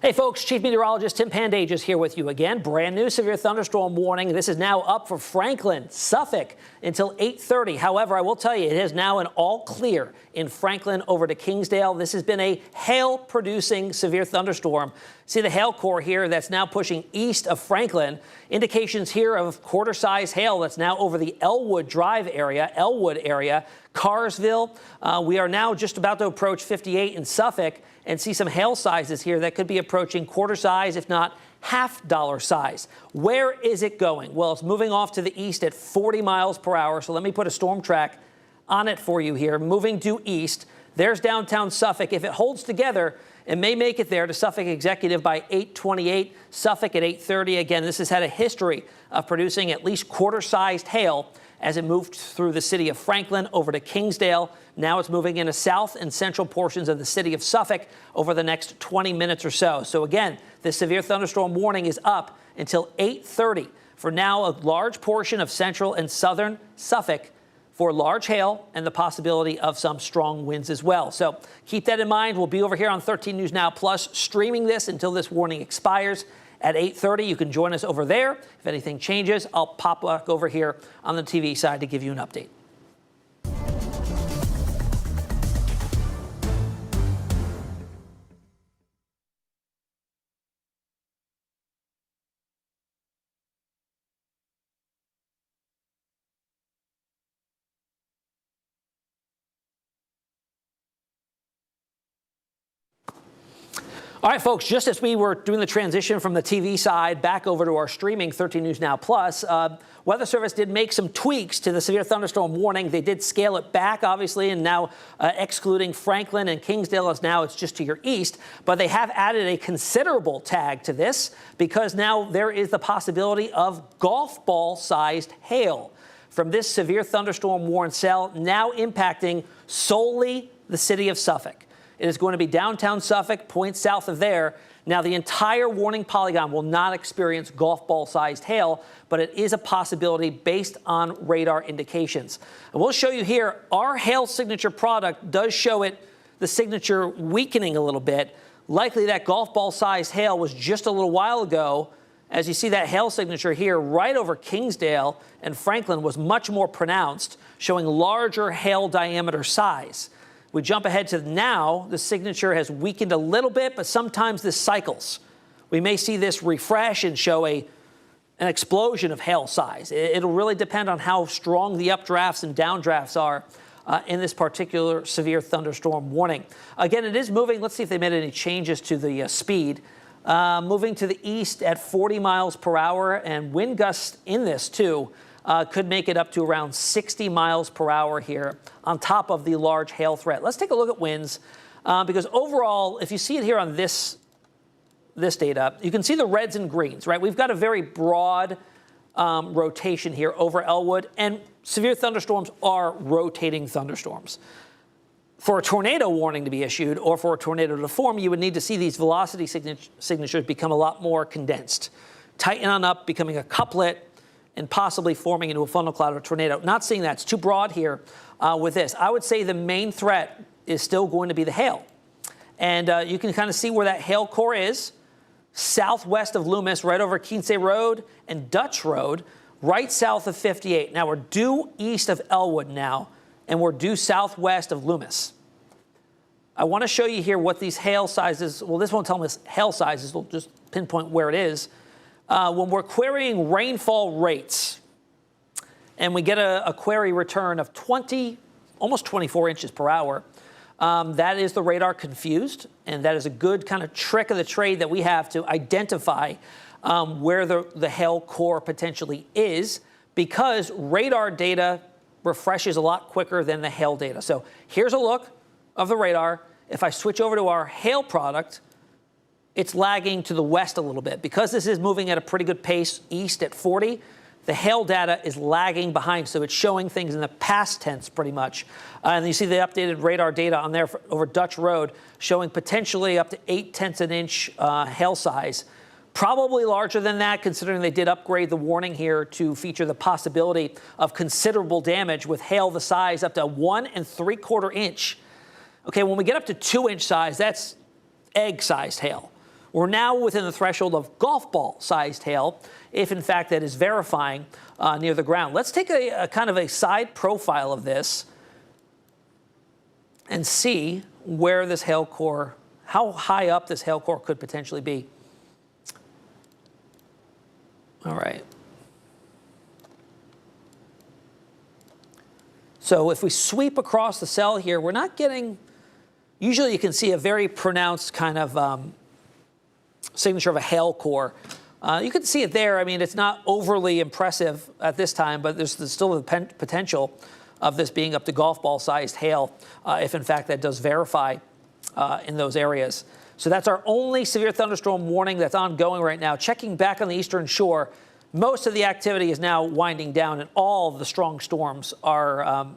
Hey folks, Chief Meteorologist Tim Pandajis here with you again. Brand new severe thunderstorm warning. This is now up for Franklin, Suffolk until 8:30. However, I will tell you, it is now an all clear in Franklin over to Kingsdale. This has been a hail-producing severe thunderstorm. See the hail core here that's now pushing east of Franklin. Indications here of quarter-size hail that's now over the Elwood Drive area, Elwood area, Carsville. We are now just about to approach 58 in Suffolk and see some hail sizes here that could be approaching quarter size, if not half-dollar size. Where is it going? Well, it's moving off to the east at 40 miles per hour. So let me put a storm track on it for you here, moving due east. There's downtown Suffolk. If it holds together, it may make it there to Suffolk Executive by 8:28, Suffolk at 8:30. Again, this has had a history of producing at least quarter-sized hail as it moved through the city of Franklin over to Kingsdale. Now it's moving into south and central portions of the city of Suffolk over the next 20 minutes or so. So again, this severe thunderstorm warning is up until 8:30. For now, a large portion of central and southern Suffolk for large hail and the possibility of some strong winds as well. So keep that in mind. We'll be over here on 13 News Now Plus streaming this until this warning expires at 8:30. You can join us over there. If anything changes, I'll pop back over here on the TV side to give you an update. All right, folks, just as we were doing the transition from the TV side back over to our streaming 13 News Now Plus, Weather Service did make some tweaks to the severe thunderstorm warning. They did scale it back, obviously, and now excluding Franklin and Kingsdale, as now it's just to your east. But they have added a considerable tag to this because now there is the possibility of golf ball-sized hail from this severe thunderstorm warned cell now impacting solely the city of Suffolk. It is going to be downtown Suffolk, points south of there. Now, the entire warning polygon will not experience golf ball-sized hail, but it is a possibility based on radar indications. And we'll show you here, our hail signature product does show it, the signature weakening a little bit. Likely that golf ball-sized hail was just a little while ago. As you see that hail signature here, right over Kingsdale and Franklin was much more pronounced, showing larger hail diameter size. We jump ahead to now, the signature has weakened a little bit, but sometimes this cycles. We may see this refresh and show an explosion of hail size. It'll really depend on how strong the updrafts and downdrafts are in this particular severe thunderstorm warning. Again, it is moving. Let's see if they made any changes to the speed. Moving to the east at 40 miles per hour, and wind gusts in this too. Could make it up to around 60 miles per hour here on top of the large hail threat. Let's take a look at winds because overall, if you see it here on this data, you can see the reds and greens, right? We've got a very broad rotation here over Elwood, and severe thunderstorms are rotating thunderstorms. For a tornado warning to be issued or for a tornado to form, you would need to see these velocity signatures become a lot more condensed, tighten on up, becoming a couplet, and possibly forming into a funnel cloud or tornado. Not seeing that. It's too broad here with this. I would say the main threat is still going to be the hail. And you can kind of see where that hail core is, southwest of Loomis, right over Quince Road and Dutch Road, right south of 58. Now, we're due east of Elwood now, and we're due southwest of Loomis. I want to show you here what these hail sizes, well, this won't tell us hail sizes, we'll just pinpoint where it is. When we're querying rainfall rates, and we get a query return of almost 24 inches per hour, that is the radar confused, and that is a good kind of trick of the trade that we have to identify where the hail core potentially is, because radar data refreshes a lot quicker than the hail data. So here's a look of the radar. If I switch over to our hail product, it's lagging to the west a little bit. Because this is moving at a pretty good pace east at 40, the hail data is lagging behind, so it's showing things in the past tense pretty much. And you see the updated radar data on there over Dutch Road showing potentially up to 0.8 of an inch hail size. Probably larger than that, considering they did upgrade the warning here to feature the possibility of considerable damage with hail the size up to 1 3/4 inch. Okay, when we get up to 2-inch size, that's egg-sized hail. We're now within the threshold of golf ball-sized hail, if in fact that is verifying near the ground. Let's take a kind of a side profile of this and see where this hail core, how high up this hail core could potentially be. All right. So if we sweep across the cell here, we're not getting, usually you can see a very pronounced kind of signature of a hail core. You can see it there. I mean, it's not overly impressive at this time, but there's still the potential of this being up to golf ball sized hail, if in fact that does verify in those areas. So that's our only severe thunderstorm warning that's ongoing right now. Checking back on the eastern shore, most of the activity is now winding down, and all of the strong storms are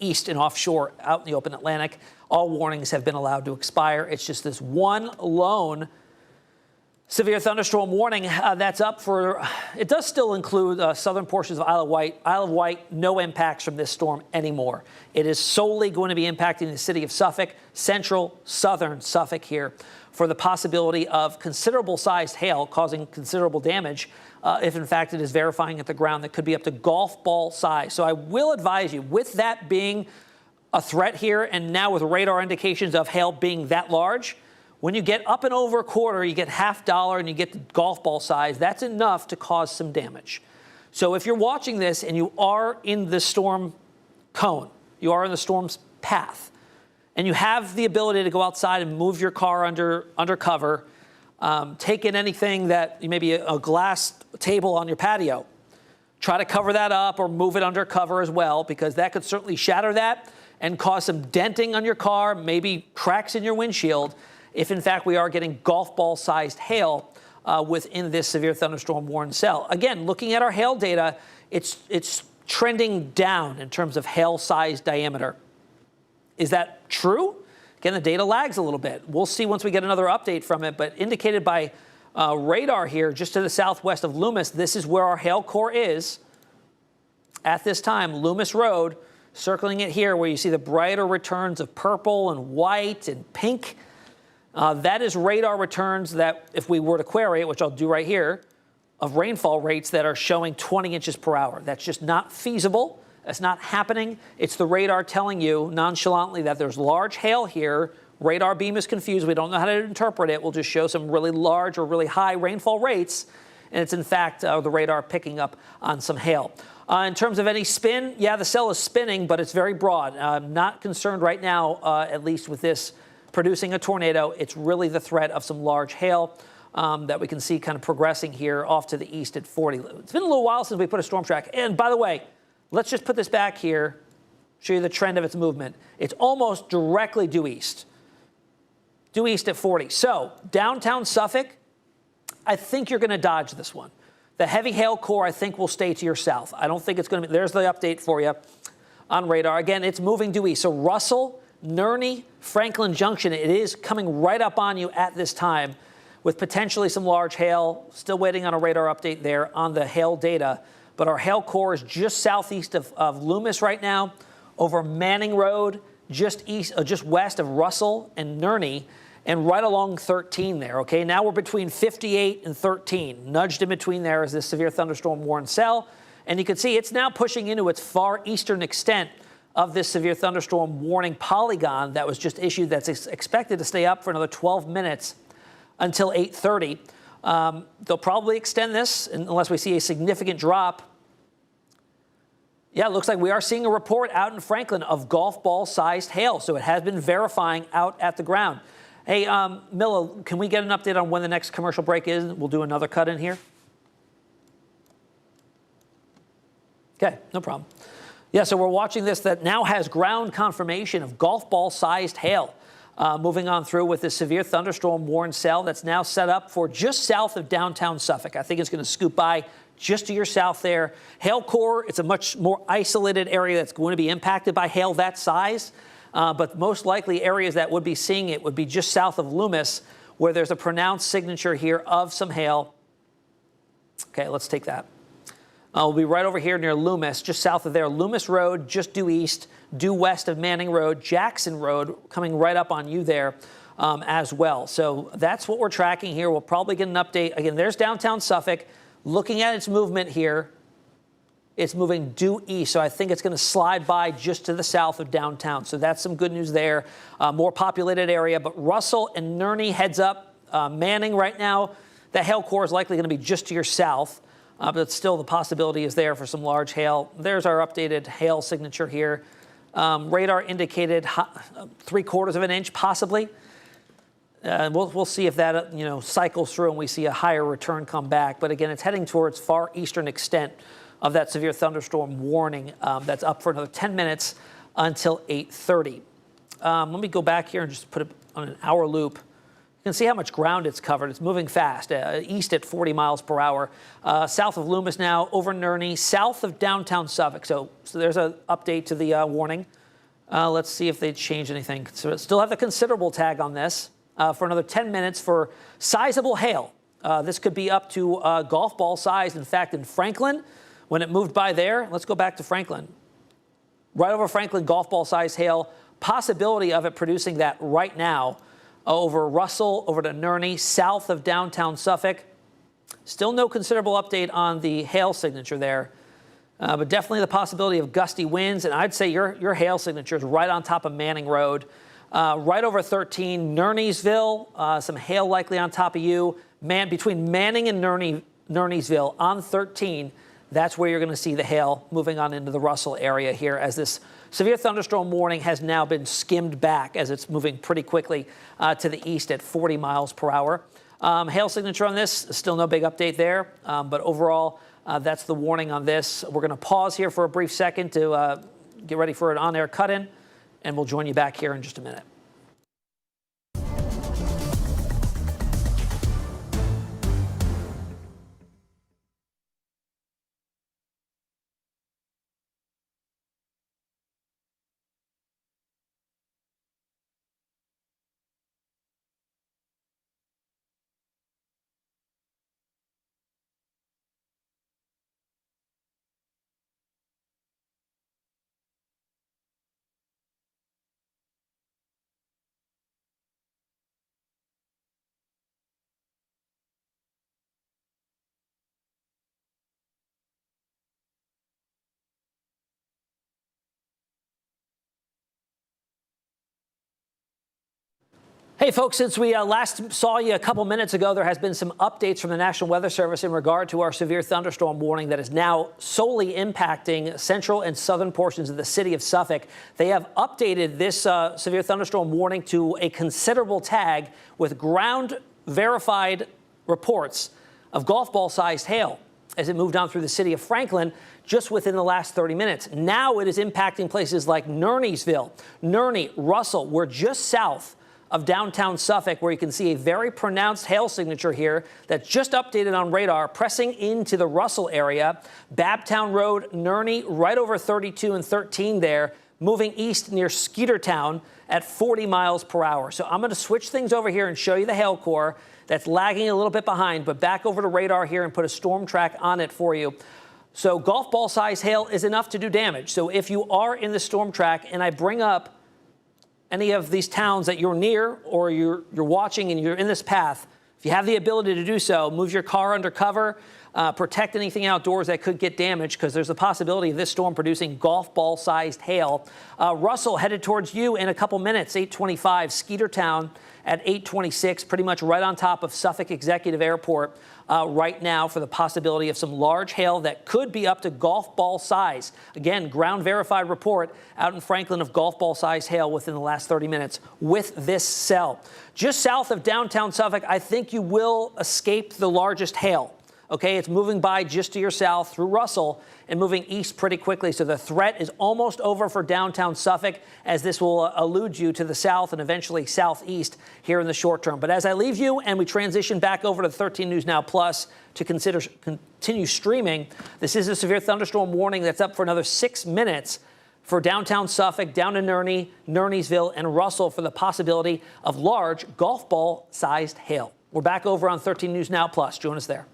east and offshore out in the open Atlantic. All warnings have been allowed to expire. It's just this one lone severe thunderstorm warning that's up for, it does still include southern portions of Isle of Wight. Isle of Wight, no impacts from this storm anymore. It is solely going to be impacting the city of Suffolk, central, southern Suffolk here, for the possibility of considerable sized hail causing considerable damage if in fact it is verifying at the ground that could be up to golf ball size. So I will advise you, with that being a threat here, and now with radar indications of hail being that large, when you get up and over a quarter, you get $half and you get the golf ball size, that's enough to cause some damage. So if you're watching this and you are in the storm cone, you are in the storm's path, and you have the ability to go outside and move your car under cover, take in anything that, maybe a glass table on your patio, try to cover that up or move it under cover as well, because that could certainly shatter that and cause some denting on your car, maybe cracks in your windshield, if in fact we are getting golf ball sized hail within this severe thunderstorm warning cell. Again, looking at our hail data, it's trending down in terms of hail size diameter. Is that true? Again, the data lags a little bit. We'll see once we get another update from it, but indicated by radar here just to the southwest of Loomis, this is where our hail core is at this time. Loomis Road, circling it here where you see the brighter returns of purple and white and pink. That is radar returns that, if we were to query it, which I'll do right here, of rainfall rates that are showing 20 inches per hour. That's just not feasible. That's not happening. It's the radar telling you nonchalantly that there's large hail here. Radar beam is confused. We don't know how to interpret it. We'll just show some really large or really high rainfall rates. And it's in fact the radar picking up on some hail. In terms of any spin, yeah, the cell is spinning, but it's very broad. I'm not concerned right now, at least with this producing a tornado. It's really the threat of some large hail that we can see kind of progressing here off to the east at 40. It's been a little while since we put a storm track. And by the way, let's just put this back here, show you the trend of its movement. It's almost directly due east at 40. So downtown Suffolk, I think you're going to dodge this one. The heavy hail core, I think, will stay to your south. I don't think it's going to be. There's the update for you on radar. Again, it's moving due east. So Russell, Nerney, Franklin Junction, it is coming right up on you at this time with potentially some large hail. Still waiting on a radar update there on the hail data. But our hail core is just southeast of Loomis right now, over Manning Road, just west of Russell and Nerney, and right along 13 there, okay? Now we're between 58 and 13. Nudged in between there is this severe thunderstorm warning cell. And you can see it's now pushing into its far eastern extent of this severe thunderstorm warning polygon that was just issued, that's expected to stay up for another 12 minutes until 8:30. They'll probably extend this unless we see a significant drop. Yeah, it looks like we are seeing a report out in Franklin of golf ball sized hail. So it has been verifying out at the ground. Hey, Milla, can we get an update on when the next commercial break is? We'll do another cut in here. Okay, no problem. Yeah, so we're watching this that now has ground confirmation of golf ball sized hail. Moving on through with this severe thunderstorm warning cell that's now set up for just south of downtown Suffolk. I think it's going to scoop by just to your south there. Hail core, it's a much more isolated area that's going to be impacted by hail that size. But most likely areas that would be seeing it would be just south of Loomis, where there's a pronounced signature here of some hail. Okay, let's take that. We'll be right over here near Loomis, just south of there. Loomis Road, just due east, due west of Manning Road, Jackson Road, coming right up on you there as well. So that's what we're tracking here. We'll probably get an update. Again, there's downtown Suffolk. Looking at its movement here, it's moving due east, so I think it's going to slide by just to the south of downtown. So that's some good news there. More populated area, but Russell and Nerney heads up. Manning right now, that hail core is likely going to be just to your south, but still the possibility is there for some large hail. There's our updated hail signature here. Radar indicated 3/4 of an inch, possibly. We'll see if that cycles through and we see a higher return come back. But again, it's heading towards far eastern extent of that severe thunderstorm warning that's up for another 10 minutes until 8:30. Let me go back here and just put it on an hour loop. You can see how much ground it's covered. It's moving fast, east at 40 miles per hour. South of Loomis now, over Nerney, south of downtown Suffolk. So there's an update to the warning. Let's see if they change anything. So still have the considerable tag on this for another 10 minutes for sizable hail. This could be up to golf ball size. In fact, in Franklin, when it moved by there, let's go back to Franklin. Right over Franklin, golf ball size hail. Possibility of it producing that right now over Russell, over to Nerney, south of downtown Suffolk. Still no considerable update on the hail signature there, but definitely the possibility of gusty winds. And I'd say your hail signature is right on top of Manning Road, right over 13, Nerneysville, some hail likely on top of you. Between Manning and Nerneysville on 13, that's where you're going to see the hail moving on into the Russell area here as this severe thunderstorm warning has now been skimmed back as it's moving pretty quickly to the east at 40 miles per hour. Hail signature on this, still no big update there, but overall, that's the warning on this. We're going to pause here for a brief second to get ready for an on-air cut-in, and we'll join you back here in just a minute. Hey, folks, since we last saw you a couple minutes ago, there has been some updates from the National Weather Service in regard to our severe thunderstorm warning that is now solely impacting central and southern portions of the city of Suffolk. They have updated this severe thunderstorm warning to a considerable tag with ground-verified reports of golf ball-sized hail as it moved on through the city of Franklin just within the last 30 minutes. Now it is impacting places like Nerneysville, Nerney, Russell. We're just south of downtown Suffolk, where you can see a very pronounced hail signature here that's just updated on radar, pressing into the Russell area. Babtown Road, Nerney, right over 32 and 13 there, moving east near Skeetertown at 40 miles per hour. So I'm going to switch things over here and show you the hail core that's lagging a little bit behind, but back over to radar here and put a storm track on it for you. So golf ball size hail is enough to do damage. So if you are in the storm track and I bring up any of these towns that you're near or you're watching and you're in this path, if you have the ability to do so, move your car under cover, protect anything outdoors that could get damaged, because there's a possibility of this storm producing golf ball-sized hail. Russell headed towards you in a couple minutes, 8:25, Skeetertown at 8:26, pretty much right on top of Suffolk Executive Airport right now for the possibility of some large hail that could be up to golf ball size. Again, ground verified report out in Franklin of golf ball size hail within the last 30 minutes with this cell. Just south of downtown Suffolk, I think you will escape the largest hail. Okay, it's moving by just to your south through Russell and moving east pretty quickly. So the threat is almost over for downtown Suffolk, as this will elude you to the south and eventually southeast here in the short term. But as I leave you and we transition back over to 13 News Now Plus to continue streaming, this is a severe thunderstorm warning that's up for another 6 minutes for downtown Suffolk, down to Nerney, Nerneysville, and Russell for the possibility of large golf ball-sized hail. We're back over on 13 News Now Plus. Join us there.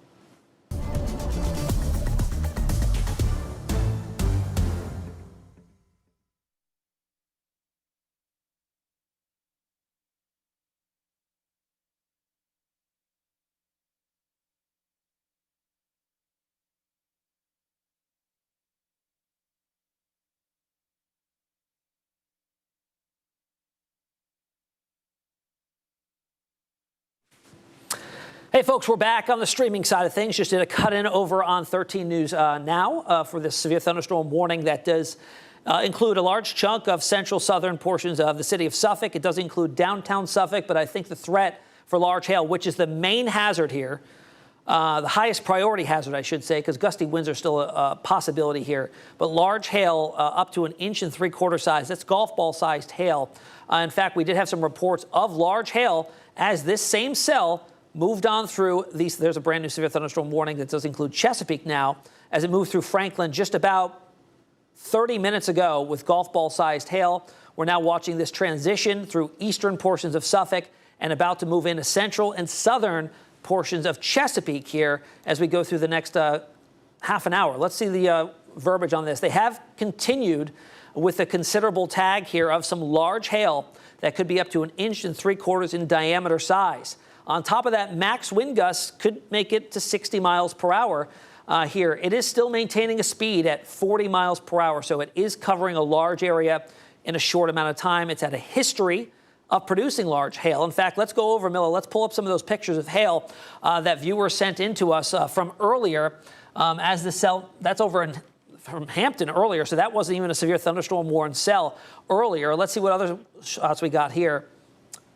Hey, folks, we're back on the streaming side of things. Just did a cut-in over on 13 News Now for this severe thunderstorm warning that does include a large chunk of central southern portions of the city of Suffolk. It does include downtown Suffolk, but I think the threat for large hail, which is the main hazard here, the highest priority hazard, I should say, because gusty winds are still a possibility here. But large hail up to 1.75 inches size. That's golf ball sized hail. In fact, we did have some reports of large hail as this same cell moved on through these. There's a brand new severe thunderstorm warning that does include Chesapeake now, as it moved through Franklin just about 30 minutes ago with golf ball sized hail. We're now watching this transition through eastern portions of Suffolk and about to move into central and southern portions of Chesapeake here as we go through the next half an hour. Let's see the verbiage on this. They have continued with a considerable tag here of some large hail that could be up to 1.75 inches in diameter size. On top of that, max wind gusts could make it to 60 miles per hour here. It is still maintaining a speed at 40 miles per hour, so it is covering a large area in a short amount of time. It's had a history of producing large hail. In fact, let's go over, Miller. Let's pull up some of those pictures of hail that viewers sent in to us from earlier as the cell. That's over from Hampton earlier, so that wasn't even a severe thunderstorm warned cell earlier. Let's see what other shots we got here.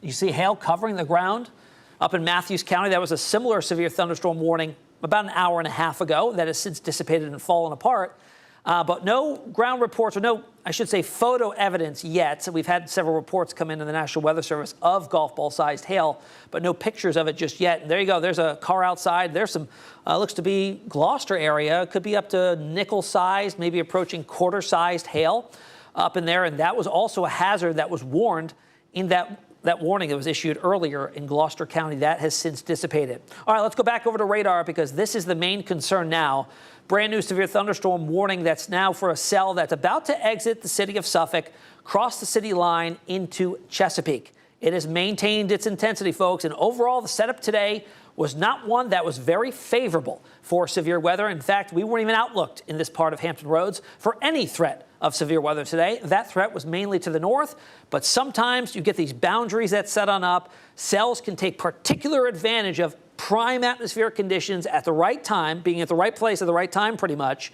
You see hail covering the ground up in Matthews County. That was a similar severe thunderstorm warning about an hour and a half ago that has since dissipated and fallen apart. But no ground reports, or no, I should say, photo evidence yet. So we've had several reports come in the National Weather Service of golf ball-sized hail, but no pictures of it just yet. And there you go. There's a car outside. There's some, looks to be Gloucester area. Could be up to nickel-sized, maybe approaching quarter-sized hail up in there. And that was also a hazard that was warned in that warning that was issued earlier in Gloucester County. That has since dissipated. All right, let's go back over to radar because this is the main concern now. Brand new severe thunderstorm warning that's now for a cell that's about to exit the city of Suffolk, cross the city line into Chesapeake. It has maintained its intensity, folks, and overall the setup today was not one that was very favorable for severe weather. In fact, we weren't even outlooked in this part of Hampton Roads for any threat of severe weather today. That threat was mainly to the north, but sometimes you get these boundaries that set on up. Cells can take particular advantage of prime atmospheric conditions at the right time, being at the right place at the right time pretty much,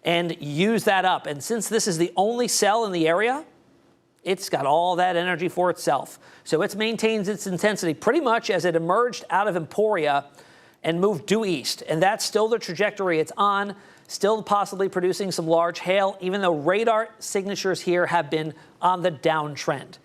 and use that up. And since this is the only cell in the area, it's got all that energy for itself. So it maintains its intensity pretty much as it emerged out of Emporia and moved due east. And that's still the trajectory it's on, still possibly producing some large hail, even though radar signatures here have been on the downtrend.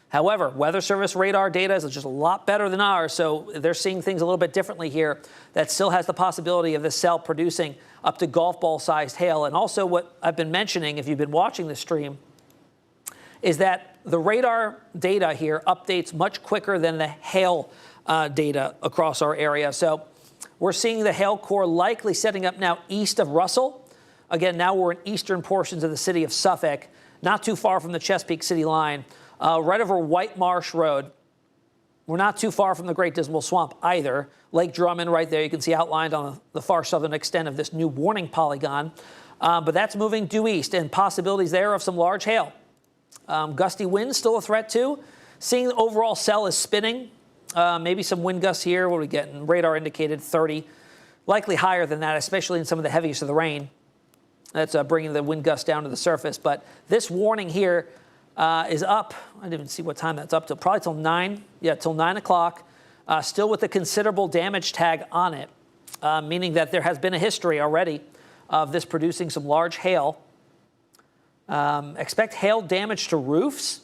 However, Weather Service radar data is just a lot better than ours, so they're seeing things a little bit differently here. That still has the possibility of this cell producing up to golf ball-sized hail. And also what I've been mentioning, if you've been watching the stream, is that the radar data here updates much quicker than the hail data across our area. So we're seeing the hail core likely setting up now east of Russell. Again, now we're in eastern portions of the city of Suffolk, not too far from the Chesapeake City line. Right over White Marsh Road. We're not too far from the Great Dismal Swamp either. Lake Drummond right there, you can see outlined on the far southern extent of this new warning polygon. But that's moving due east, and possibilities there of some large hail. Gusty winds still a threat too. Seeing the overall cell is spinning. Maybe some wind gusts here. What are we getting? Radar indicated 30. Likely higher than that, especially in some of the heaviest of the rain. That's bringing the wind gusts down to the surface. But this warning here is up. I didn't even see what time that's up to. Probably till 9. Yeah, till 9 o'clock. Still with a considerable damage tag on it, meaning that there has been a history already of this producing some large hail. Expect hail damage to roofs,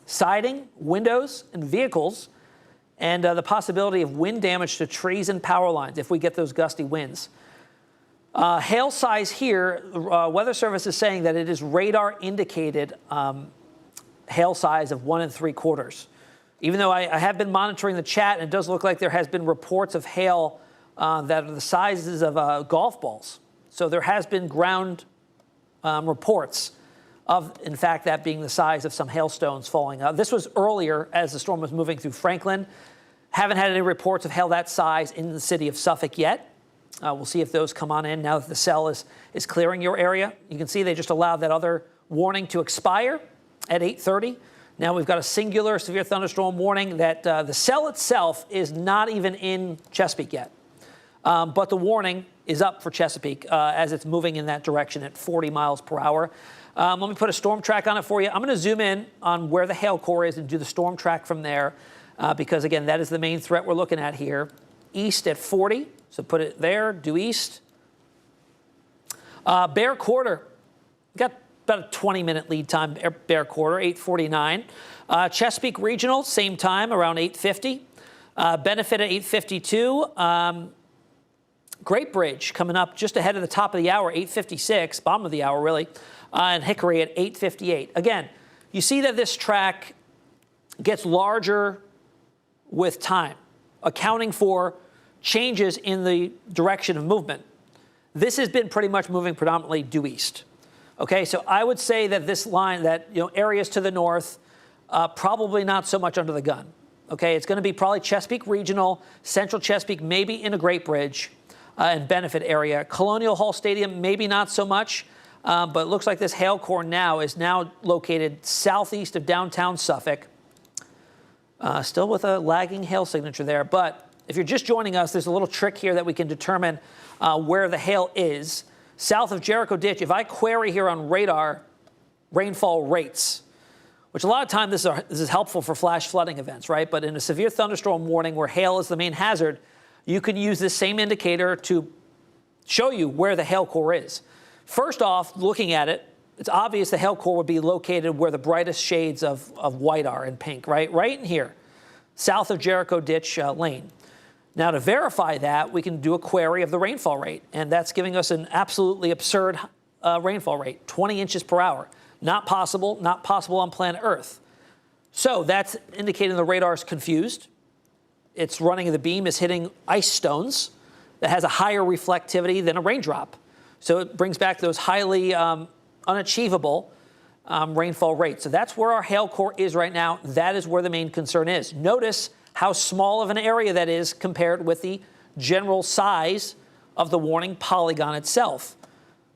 siding, windows, and vehicles, and the possibility of wind damage to trees and power lines if we get those gusty winds. Hail size here, Weather Service is saying that it is radar indicated hail size of 1 3/4. Even though I have been monitoring the chat, and it does look like there has been reports of hail that are the sizes of golf balls. So there has been ground reports of, in fact, that being the size of some hailstones falling. This was earlier as the storm was moving through Franklin. Haven't had any reports of hail that size in the city of Suffolk yet. We'll see if those come on in now that the cell is clearing your area. You can see they just allowed that other warning to expire at 8:30. Now we've got a singular severe thunderstorm warning that the cell itself is not even in Chesapeake yet. But the warning is up for Chesapeake as it's moving in that direction at 40 miles per hour. Let me put a storm track on it for you. I'm going to zoom in on where the hail core is and do the storm track from there because, again, that is the main threat we're looking at here. East at 40, So put it there, due east. Bear Quarter, got about a 20-minute lead time, Bear Quarter, 8:49. Chesapeake Regional, same time, around 8:50. Benefit at 8:52. Great Bridge coming up just ahead of the top of the hour, 8:56, bottom of the hour, really. And Hickory at 8:58. Again, you see that this track gets larger with time, accounting for changes in the direction of movement. This has been pretty much moving predominantly due east. Okay, so I would say that this line, that areas to the north, probably not so much under the gun. Okay, it's going to be probably Chesapeake Regional, Central Chesapeake, maybe into Great Bridge and Benefit area. Colonial Hall Stadium, maybe not so much, but it looks like this hail core now is located southeast of downtown Suffolk. Still with a lagging hail signature there, but if you're just joining us, there's a little trick here that we can determine where the hail is. South of Jericho Ditch, if I query here on radar rainfall rates, which a lot of times this is helpful for flash flooding events, right? But in a severe thunderstorm warning where hail is the main hazard, you can use this same indicator to show you where the hail core is. First off, looking at it, it's obvious the hail core would be located where the brightest shades of white are in pink, right? Right in here, south of Jericho Ditch Lane. Now, to verify that, we can do a query of the rainfall rate, and that's giving us an absolutely absurd rainfall rate, 20 inches per hour. Not possible on planet Earth. So that's indicating the radar is confused. It's running, the beam is hitting ice stones that has a higher reflectivity than a raindrop. So it brings back those highly unachievable rainfall rates. So that's where our hail core is right now. That is where the main concern is. Notice how small of an area that is compared with the general size of the warning polygon itself.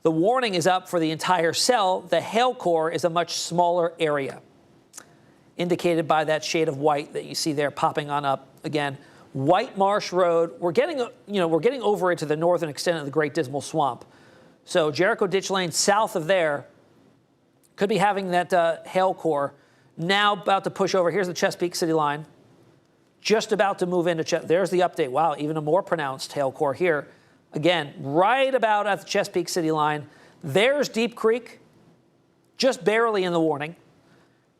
The warning is up for the entire cell. The hail core is a much smaller area, indicated by that shade of white that you see there popping on up. Again, White Marsh Road. We're getting over into the northern extent of the Great Dismal Swamp. So Jericho Ditch Lane south of there could be having that hail core. Now about to push over. Here's the Chesapeake City line. Just about to move into there's the update. Wow, even a more pronounced hail core here. Again, right about at the Chesapeake City line. There's Deep Creek, just barely in the warning.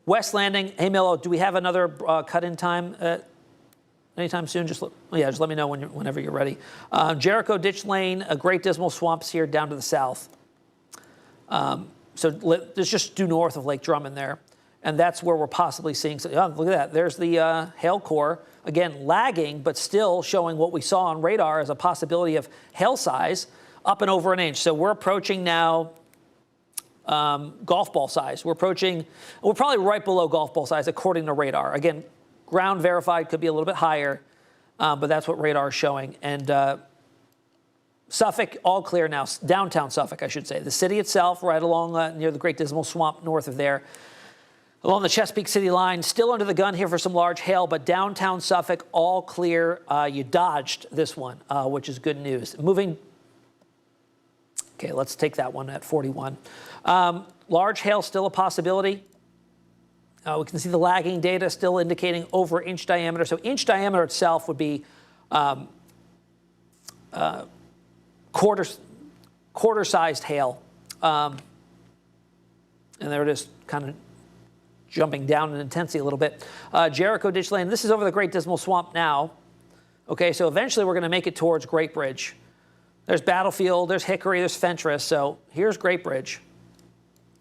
West Landing. Hey, Mello, do we have another cut-in time anytime soon? Just let me know whenever you're ready. Jericho Ditch Lane, Great Dismal Swamps here down to the south. So let's just due north of Lake Drummond there. And that's where we're possibly seeing. Oh, look at that. There's the hail core. Again, lagging, but still showing what we saw on radar as a possibility of hail size up and over an inch. So we're approaching now golf ball size. We're probably right below golf ball size according to radar. Again, ground verified could be a little bit higher, but that's what radar is showing. And Suffolk, all clear now. Downtown Suffolk, I should say. The city itself, right along near the Great Dismal Swamp north of there. Along the Chesapeake City line, still under the gun here for some large hail, but downtown Suffolk, all clear. You dodged this one, which is good news. Moving. Okay, let's take that one at 41. Large hail still a possibility. We can see the lagging data still indicating over inch diameter. So inch diameter itself would be quarter-sized hail. And there it is, kind of jumping down in intensity a little bit. Jericho Ditch Lane, this is over the Great Dismal Swamp now. Okay, so eventually we're going to make it towards Great Bridge. There's Battlefield, there's Hickory, there's Fentress. So here's Great Bridge.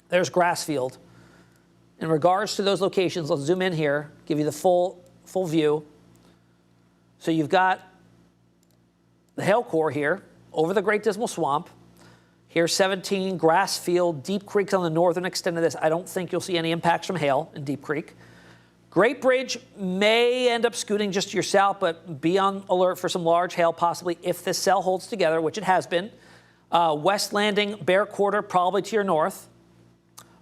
There's Grassfield. In regards to those locations, let's zoom in here, give you the full view. So you've got the hail core here over the Great Dismal Swamp. Here's 17, Grassfield, Deep Creek's on the northern extent of this. I don't think you'll see any impacts from hail in Deep Creek. Great Bridge may end up scooting just to your south, but be on alert for some large hail, possibly if this cell holds together, which it has been. West Landing, Bear Quarter, probably to your north.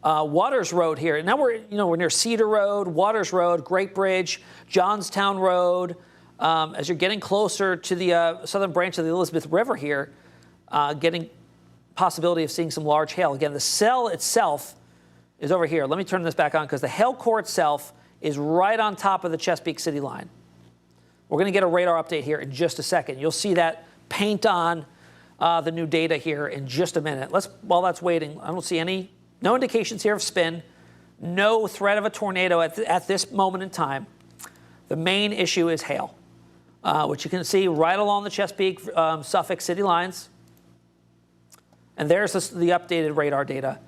Waters Road here. Now we're near Cedar Road, Waters Road, Great Bridge, Johnstown Road. As you're getting closer to the southern branch of the Elizabeth River here, getting possibility of seeing some large hail. Again, the cell itself is over here. Let me turn this back on because the hail core itself is right on top of the Chesapeake City line. We're going to get a radar update here in just a second. You'll see that paint on the new data here in just a minute. While that's waiting, I don't see no indications here of spin, no threat of a tornado at this moment in time. The main issue is hail, which you can see right along the Chesapeake, Suffolk city lines. And there's the updated radar data.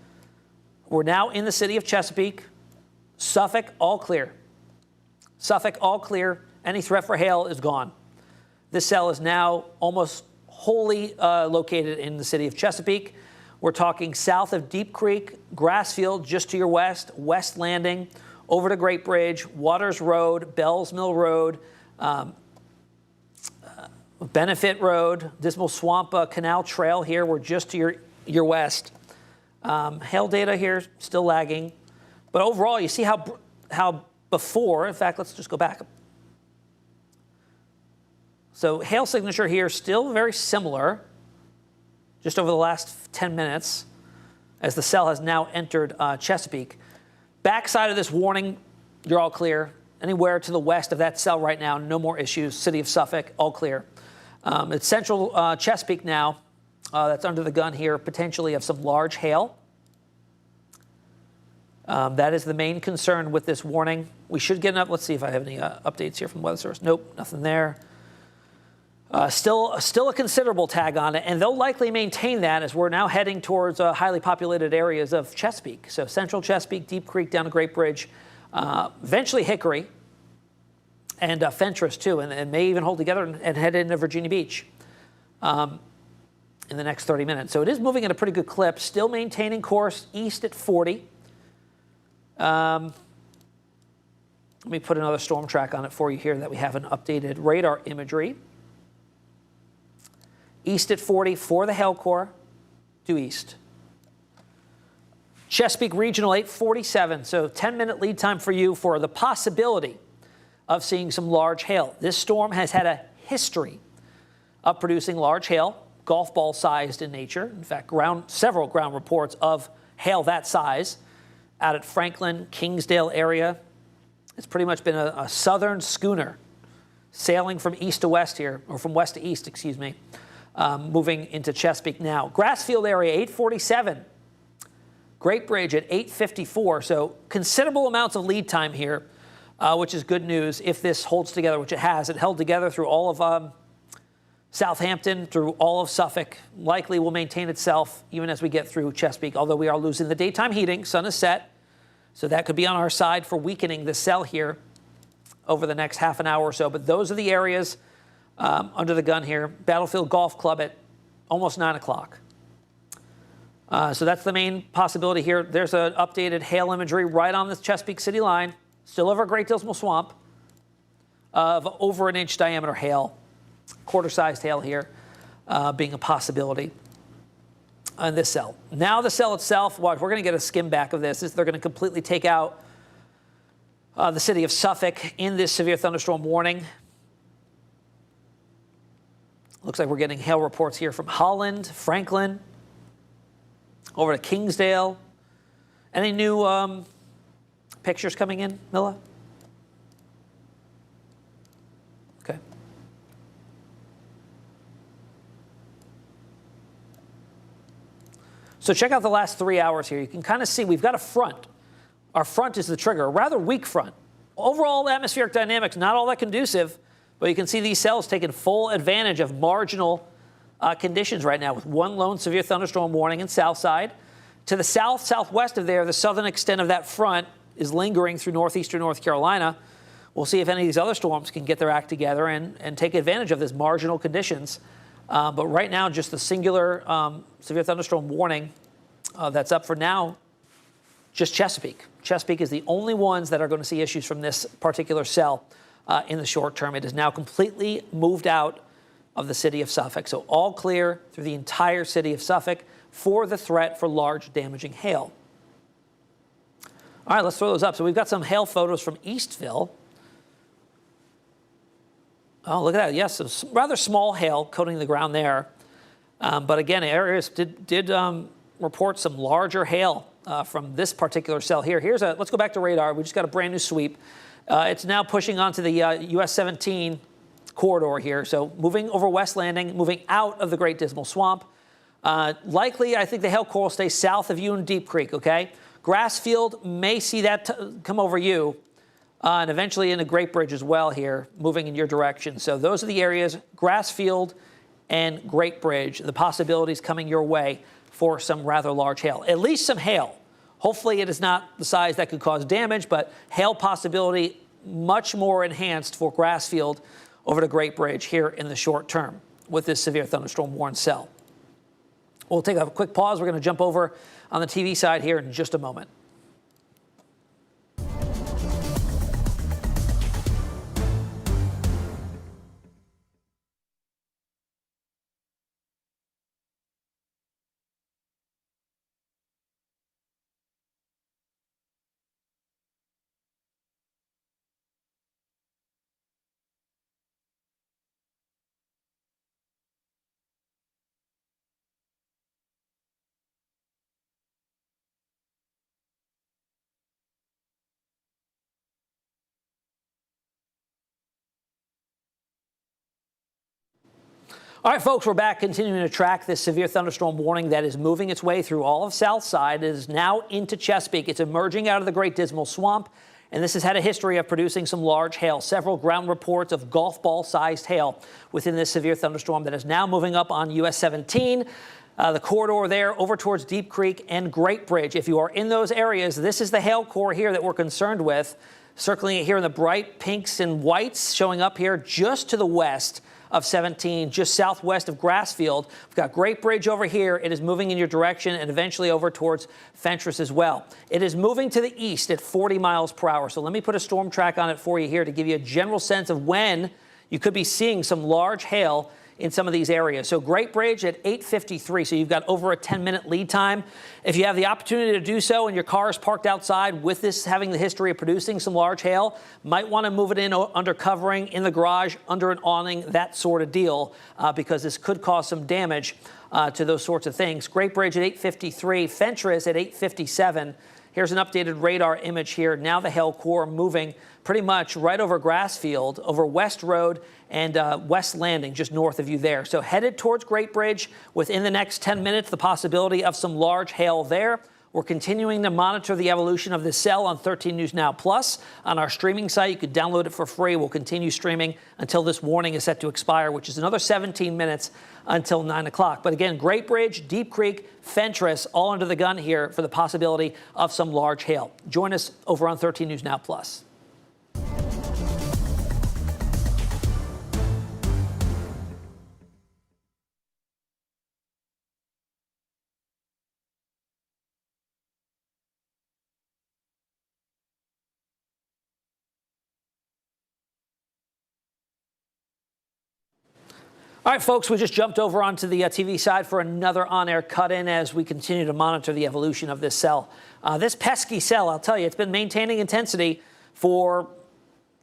We're now in the city of Chesapeake. Suffolk, all clear. Suffolk, all clear. Any threat for hail is gone. This cell is now almost wholly located in the city of Chesapeake. We're talking south of Deep Creek, Grassfield, just to your west, West Landing, over to Great Bridge, Waters Road, Bells Mill Road, Benefit Road, Dismal Swamp Canal Trail here. We're just to your west. Hail data here still lagging. But overall, you see how before, in fact, let's just go back. So hail signature here still very similar, just over the last 10 minutes, as the cell has now entered Chesapeake. Backside of this warning, you're all clear. Anywhere to the west of that cell right now, no more issues. City of Suffolk, all clear. It's central Chesapeake now. That's under the gun here, potentially of some large hail. That is the main concern with this warning. We should get let's see if I have any updates here from the Weather Service. Nope, nothing there. Still a considerable tag on it, and they'll likely maintain that as we're now heading towards highly populated areas of Chesapeake. So central Chesapeake, Deep Creek down to Great Bridge, eventually Hickory, and Fentress too, and may even hold together and head into Virginia Beach in the next 30 minutes. So it is moving at a pretty good clip, still maintaining course east at 40. Let me put another storm track on it for you here that we have an updated radar imagery. East at 40 for the hail core, due east. Chesapeake Regional 847, so 10-minute lead time for you for the possibility of seeing some large hail. This storm has had a history of producing large hail, golf ball sized in nature. In fact, several ground reports of hail that size out at Franklin, Kingsdale area. It's pretty much been a southern schooner sailing from east to west here, or from west to east, excuse me. Moving into Chesapeake now. Grassfield area, 847. Great Bridge at 854. So considerable amounts of lead time here, which is good news if this holds together, which it has. It held together through all of Southampton, through all of Suffolk. Likely will maintain itself even as we get through Chesapeake, although we are losing the daytime heating. Sun is set. So that could be on our side for weakening the cell here over the next half an hour or so. But those are the areas under the gun here. Battlefield Golf Club at almost 9 o'clock. So that's the main possibility here. There's an updated hail imagery right on the Chesapeake City line, still over Great Dismal Swamp, of over an inch diameter hail, quarter-sized hail here being a possibility on this cell. Now the cell itself, watch, we're going to get a skim back of this. They're going to completely take out the city of Suffolk in this severe thunderstorm warning. Looks like we're getting hail reports here from Holland, Franklin, over to Kingsdale. Any new pictures coming in, Milla? Okay. So check out the last 3 hours here. You can kind of see we've got a front. Our front is the trigger, a rather weak front. Overall atmospheric dynamics, not all that conducive. But you can see these cells taking full advantage of marginal conditions right now with one lone severe thunderstorm warning in Southside. To the south, southwest of there, the southern extent of that front is lingering through northeastern North Carolina. We'll see if any of these other storms can get their act together and take advantage of this marginal conditions. But right now, just the singular severe thunderstorm warning that's up for now, just Chesapeake. Chesapeake is the only ones that are going to see issues from this particular cell. In the short term. It is now completely moved out of the city of Suffolk. So all clear through the entire city of Suffolk for the threat for large damaging hail. All right, let's throw those up. So we've got some hail photos from Eastville. Oh, look at that. Yes, so rather small hail coating the ground there. But again, areas did report some larger hail from this particular cell here. Let's go back to radar. We just got a brand new sweep. It's now pushing onto the US 17 corridor here. So moving over West Landing, moving out of the Great Dismal Swamp. Likely, I think the hail core will stay south of you in Deep Creek, okay? Grassfield may see that come over you, and eventually into Great Bridge as well here, moving in your direction. So those are the areas, Grassfield and Great Bridge, the possibilities coming your way for some rather large hail. At least some hail. Hopefully it is not the size that could cause damage, but hail possibility much more enhanced for Grassfield over to Great Bridge here in the short term with this severe thunderstorm warned cell. We'll take a quick pause. We're going to jump over on the TV side here in just a moment. All right, folks, we're back continuing to track this severe thunderstorm warning that is moving its way through all of Southside. It is now into Chesapeake. It's emerging out of the Great Dismal Swamp, and this has had a history of producing some large hail. Several ground reports of golf ball-sized hail within this severe thunderstorm that is now moving up on US 17. The corridor there over towards Deep Creek and Great Bridge. If you are in those areas, this is the hail core here that we're concerned with. Circling it here in the bright pinks and whites, showing up here just to the west of 17, just southwest of Grassfield. We've got Great Bridge over here. It is moving in your direction and eventually over towards Fentress as well. It is moving to the east at 40 miles per hour. So let me put a storm track on it for you here to give you a general sense of when you could be seeing some large hail in some of these areas. So Great Bridge at 8:53, so you've got over a 10-minute lead time. If you have the opportunity to do so and your car is parked outside with this having the history of producing some large hail, might want to move it in under covering, in the garage, under an awning, that sort of deal, because this could cause some damage to those sorts of things. Great Bridge at 8:53, Fentress at 8:57. Here's an updated radar image here. Now the hail core moving pretty much right over Grassfield, over West Road and West Landing, just north of you there. So headed towards Great Bridge within the next 10 minutes, the possibility of some large hail there. We're continuing to monitor the evolution of this cell on 13 News Now Plus on our streaming site. You could download it for free. We'll continue streaming until this warning is set to expire, which is another 17 minutes until 9 o'clock. But again, Great Bridge, Deep Creek, Fentress, all under the gun here for the possibility of some large hail. Join us over on 13 News Now Plus. All right, folks, we just jumped over onto the TV side for another on-air cut-in as we continue to monitor the evolution of this cell. This pesky cell, I'll tell you, it's been maintaining intensity for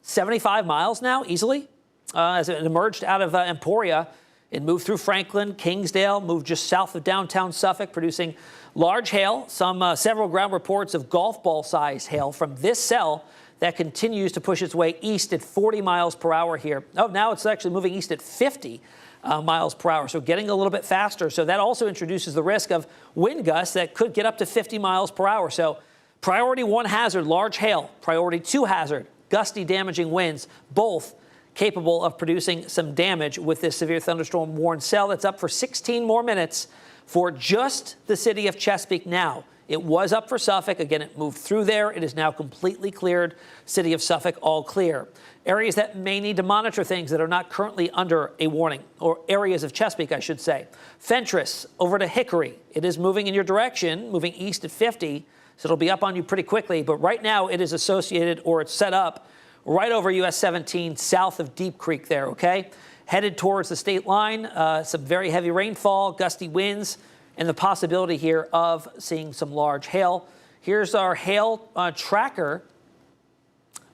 75 miles now, easily. As it emerged out of Emporia, it moved through Franklin, Kingsdale, moved just south of downtown Suffolk, producing large hail. Several ground reports of golf ball-sized hail from this cell that continues to push its way east at 40 miles per hour here. Oh, now it's actually moving east at 50 miles per hour, so getting a little bit faster. So that also introduces the risk of wind gusts that could get up to 50 miles per hour. So priority 1 hazard, large hail. Priority 2 hazard, gusty, damaging winds, both capable of producing some damage with this severe thunderstorm warned cell that's up for 16 more minutes for just the city of Chesapeake now. It was up for Suffolk. Again, it moved through there. It is now completely cleared. City of Suffolk, all clear. Areas that may need to monitor things that are not currently under a warning, or areas of Chesapeake, I should say. Fentress over to Hickory. It is moving in your direction, moving east at 50, so it'll be up on you pretty quickly. But right now, it is associated, or it's set up right over US 17, south of Deep Creek there, okay? Headed towards the state line, some very heavy rainfall, gusty winds, and the possibility here of seeing some large hail. Here's our hail tracker,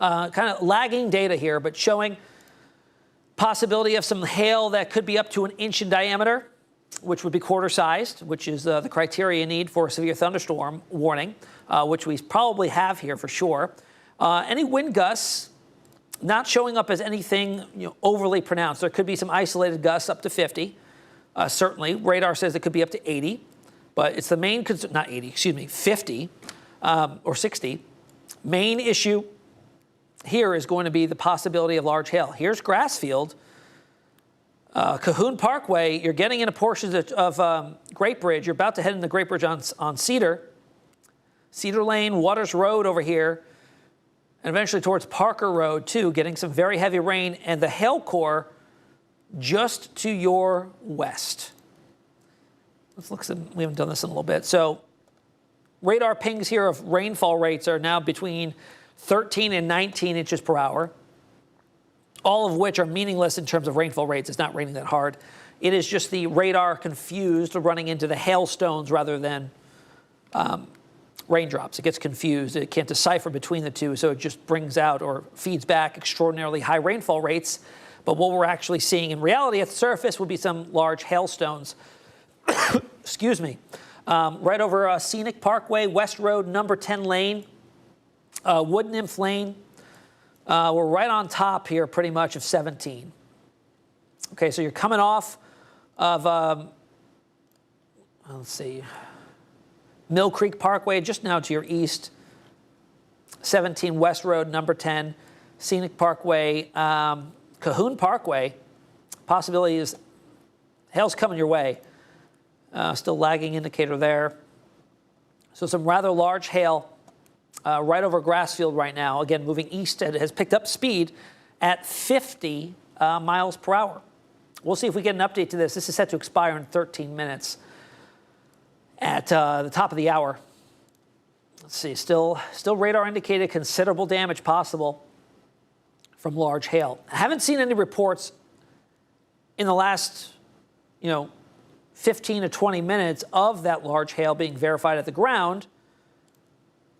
kind of lagging data here, but showing possibility of some hail that could be up to 1 inch in diameter, which would be quarter-sized, which is the criteria you need for a severe thunderstorm warning, which we probably have here for sure. Any wind gusts Not showing up as anything overly pronounced. There could be some isolated gusts up to 50. Certainly, radar says it could be up to 80, but it's the main concern, not 80, excuse me, 50 or 60. Main issue here is going to be the possibility of large hail. Here's Grassfield. Cahoon Parkway, you're getting into portions of Great Bridge. You're about to head into Great Bridge on Cedar. Cedar Lane, Waters Road over here, and eventually towards Parker Road, too, getting some very heavy rain, and the hail core just to your west. Let's look. We haven't done this in a little bit. So radar pings here of rainfall rates are now between 13 and 19 inches per hour, all of which are meaningless in terms of rainfall rates. It's not raining that hard. It is just the radar confused running into the hailstones rather than raindrops. It gets confused. It can't decipher between the two, so it just brings out or feeds back extraordinarily high rainfall rates. But what we're actually seeing in reality at the surface would be some large hailstones. Excuse me. Right over Scenic Parkway, West Road, number 10 lane, Wood Nymph Lane. We're right on top here pretty much of 17. Okay, so you're coming off of, let's see, Mill Creek Parkway, just now to your east. 17 West Road, number 10, Scenic Parkway, Cahoon Parkway. Possibility is hail's coming your way. Still lagging indicator there. So some rather large hail right over Grassfield right now. Again, moving east, it has picked up speed at 50 miles per hour. We'll see if we get an update to this. This is set to expire in 13 minutes at the top of the hour. Let's see, still radar indicated considerable damage possible from large hail. I haven't seen any reports in the last, 15 to 20 minutes of that large hail being verified at the ground,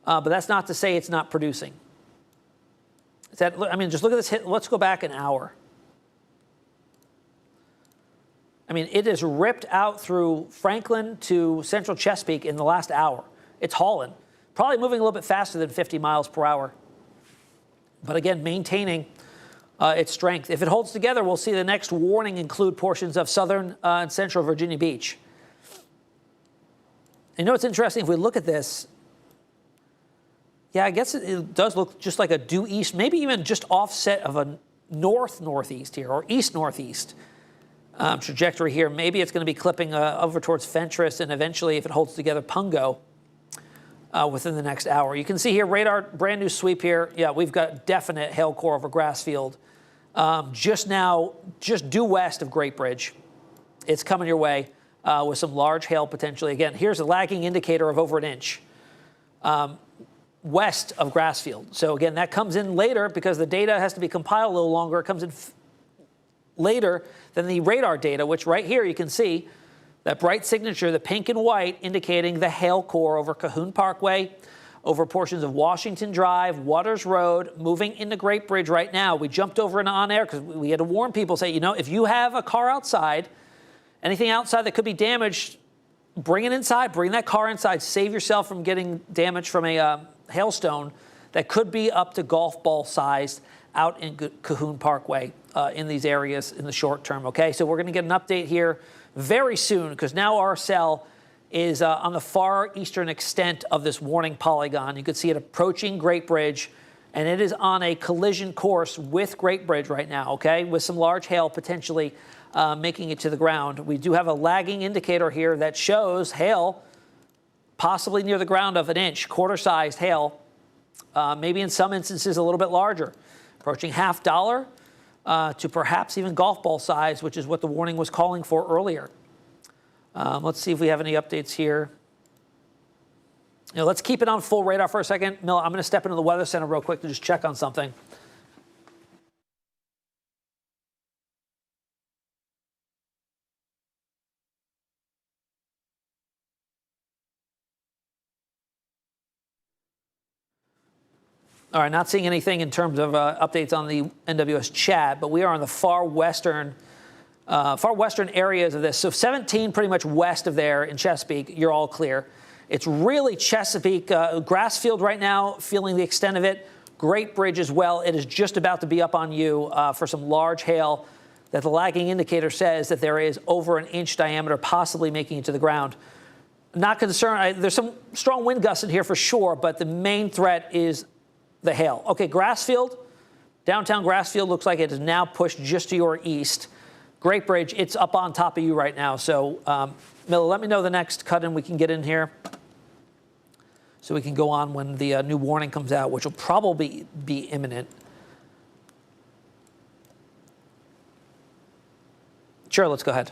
but that's not to say it's not producing. Just look at this hit. Let's go back an hour. It has ripped out through Franklin to central Chesapeake in the last hour. It's hauling. Probably moving a little bit faster than 50 miles per hour. But again, maintaining its strength. If it holds together, we'll see the next warning include portions of southern and central Virginia Beach. It's interesting if we look at this. Yeah, I guess it does look just like a due east, maybe even just offset of a north-northeast here or east-northeast trajectory here. Maybe it's going to be clipping over towards Fentress and eventually, if it holds together, Pungo within the next hour. You can see here, radar, brand new sweep here. Yeah, we've got definite hail core over Grassfield. Just due west of Great Bridge. It's coming your way with some large hail potentially. Again, here's a lagging indicator of over an inch west of Grassfield. So again, that comes in later because the data has to be compiled a little longer. It comes in later than the radar data, which right here you can see that bright signature, the pink and white, indicating the hail core over Cahoon Parkway, over portions of Washington Drive, Waters Road, moving into Great Bridge right now. We jumped over and on air because we had to warn people, say, if you have a car outside, anything outside that could be damaged, bring it inside, bring that car inside, save yourself from getting damage from a hailstone that could be up to golf ball sized out in Cahoon Parkway in these areas in the short term, okay? So we're going to get an update here very soon because now our cell is on the far eastern extent of this warning polygon. You can see it approaching Great Bridge, and it is on a collision course with Great Bridge right now, okay, with some large hail potentially making it to the ground. We do have a lagging indicator here that shows hail possibly near the ground of an inch, quarter-sized hail, maybe in some instances a little bit larger, approaching $50 to perhaps even golf ball size, which is what the warning was calling for earlier. Let's see if we have any updates here. Let's keep it on full radar for a second. Mill, I'm going to step into the Weather Center real quick to just check on something. All right, not seeing anything in terms of updates on the NWS chat, but we are on the far western areas of this. So 17 pretty much west of there in Chesapeake, you're all clear. It's really Chesapeake, Grassfield right now, feeling the extent of it. Great Bridge as well. It is just about to be up on you for some large hail that the lagging indicator says that there is over an inch diameter, possibly making it to the ground. Not concerned. There's some strong wind gusts in here for sure, but the main threat is the hail. Okay, Grassfield, downtown Grassfield looks like it is now pushed just to your east. Great Bridge, it's up on top of you right now. So, Miller, let me know the next cut-in we can get in here so we can go on when the new warning comes out, which will probably be imminent. Sure, let's go ahead.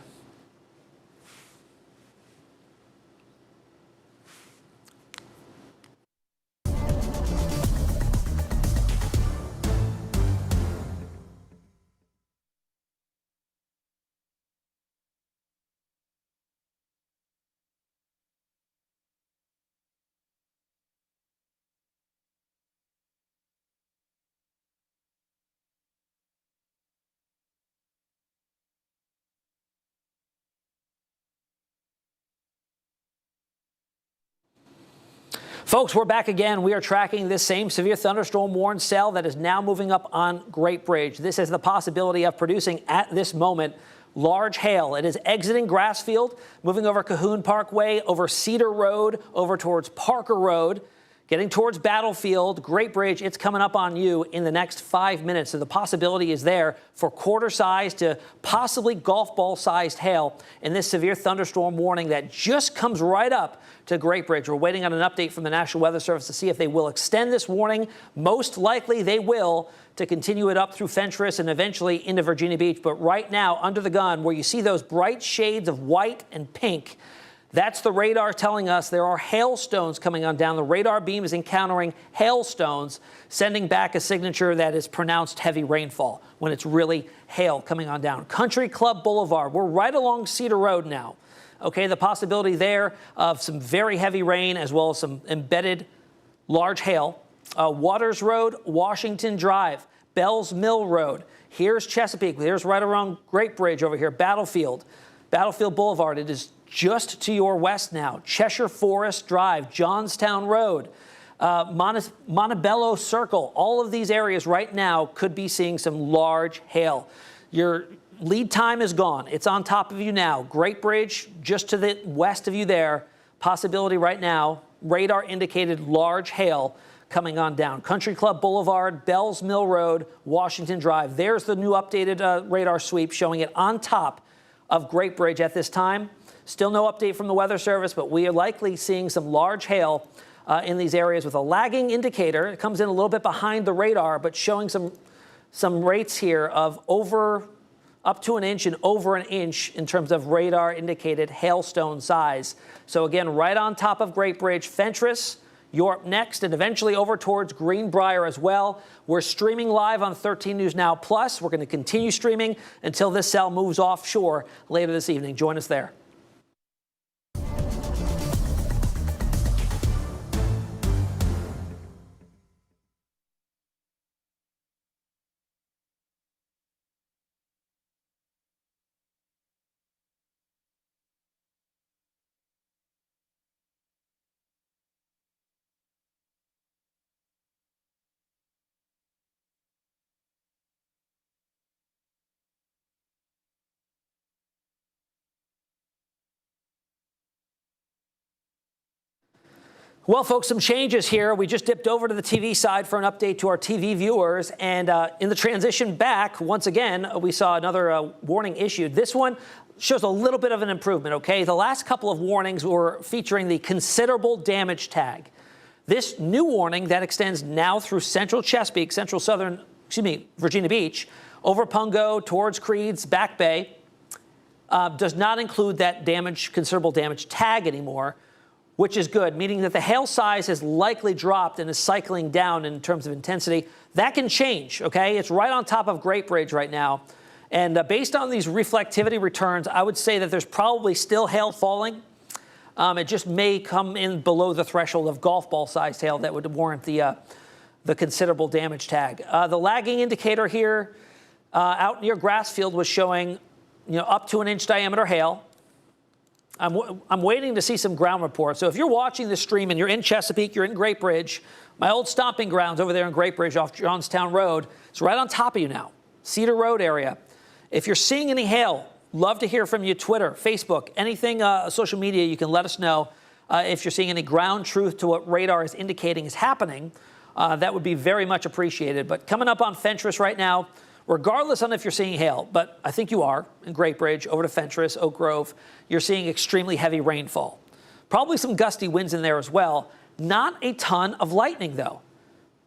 Folks, we're back again. We are tracking this same severe thunderstorm warned cell that is now moving up on Great Bridge. This has the possibility of producing at this moment large hail. It is exiting Grassfield, moving over Cahoon Parkway, over Cedar Road, over towards Parker Road, getting towards Battlefield. Great Bridge, it's coming up on you in the next 5 minutes. So the possibility is there for quarter-sized to possibly golf ball-sized hail in this severe thunderstorm warning that just comes right up to Great Bridge. We're waiting on an update from the National Weather Service to see if they will extend this warning. Most likely they will, to continue it up through Fentress and eventually into Virginia Beach. But right now, under the gun, where you see those bright shades of white and pink, that's the radar telling us there are hailstones coming on down. The radar beam is encountering hailstones, sending back a signature that is pronounced heavy rainfall when it's really hail coming on down. Country Club Boulevard, we're right along Cedar Road now. Okay, the possibility there of some very heavy rain as well as some embedded large hail. Waters Road, Washington Drive, Bells Mill Road. Here's Chesapeake. Here's right around Great Bridge over here, Battlefield. Battlefield Boulevard, it is just to your west now. Cheshire Forest Drive, Johnstown Road, Montebello Circle. All of these areas right now could be seeing some large hail. Your lead time is gone. It's on top of you now. Great Bridge, just to the west of you there. Possibility right now, radar indicated large hail coming on down. Country Club Boulevard, Bells Mill Road, Washington Drive. There's the new updated radar sweep showing it on top of Great Bridge at this time. Still no update from the Weather Service, but we are likely seeing some large hail in these areas with a lagging indicator. It comes in a little bit behind the radar, but showing some rates here of up to an inch and over an inch in terms of radar indicated hailstone size. So again, right on top of Great Bridge, Fentress, you're up next, and eventually over towards Greenbrier as well. We're streaming live on 13 News Now Plus. We're going to continue streaming until this cell moves offshore later this evening. Join us there. Well, folks, some changes here. We just dipped over to the TV side for an update to our TV viewers. And in the transition back, once again, we saw another warning issued. This one shows a little bit of an improvement, okay? The last couple of warnings were featuring the considerable damage tag. This new warning that extends now through central Chesapeake, Virginia Beach, over Pungo, towards Creeds, Back Bay, does not include that considerable damage tag anymore, which is good, meaning that the hail size has likely dropped and is cycling down in terms of intensity. That can change, okay? It's right on top of Great Bridge right now. And based on these reflectivity returns, I would say that there's probably still hail falling. It just may come in below the threshold of golf ball-sized hail that would warrant the considerable damage tag. The lagging indicator here out near Grassfield was showing, up to an inch diameter hail. I'm waiting to see some ground reports. So if you're watching this stream and you're in Chesapeake, you're in Great Bridge, my old stomping grounds over there in Great Bridge off Johnstown Road, it's right on top of you now, Cedar Road area. If you're seeing any hail, love to hear from you. Twitter, Facebook, anything social media, you can let us know. If you're seeing any ground truth to what radar is indicating is happening, that would be very much appreciated. But coming up on Fentress right now, regardless on if you're seeing hail, but I think you are in Great Bridge, over to Fentress, Oak Grove, you're seeing extremely heavy rainfall. Probably some gusty winds in there as well. Not a ton of lightning, though.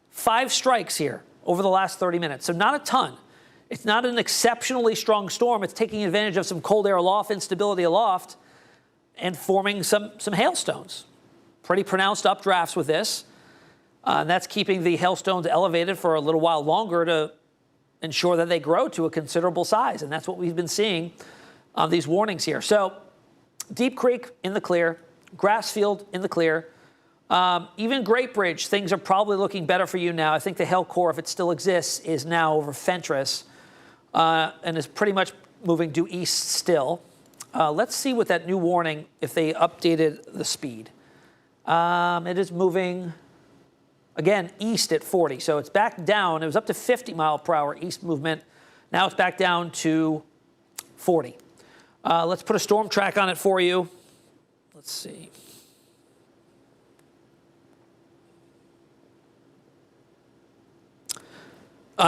5 strikes here over the last 30 minutes, so not a ton. It's not an exceptionally strong storm. It's taking advantage of some cold air aloft, instability aloft, and forming some hailstones. Pretty pronounced updrafts with this. And that's keeping the hailstones elevated for a little while longer to ensure that they grow to a considerable size. And that's what we've been seeing on these warnings here. So Deep Creek in the clear, Grassfield in the clear. Even Great Bridge, things are probably looking better for you now. I think the hail core, if it still exists, is now over Fentress and is pretty much moving due east still. Let's see what that new warning, if they updated the speed. It is moving, again, east at 40. So it's back down. It was up to 50 mile per hour east movement. Now it's back down to 40. Let's put a storm track on it for you. Let's see.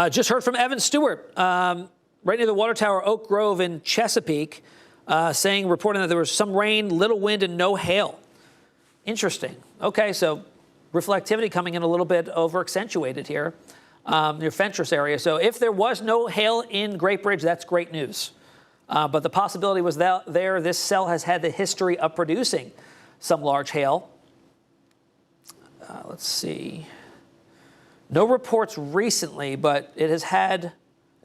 Just heard from Evan Stewart, right near the water tower, Oak Grove in Chesapeake, reporting that there was some rain, little wind, and no hail. Interesting. Okay, so reflectivity coming in a little bit over accentuated here near Fentress area. So if there was no hail in Great Bridge, that's great news. But the possibility was there. This cell has had the history of producing some large hail. Let's see. No reports recently, but it has had,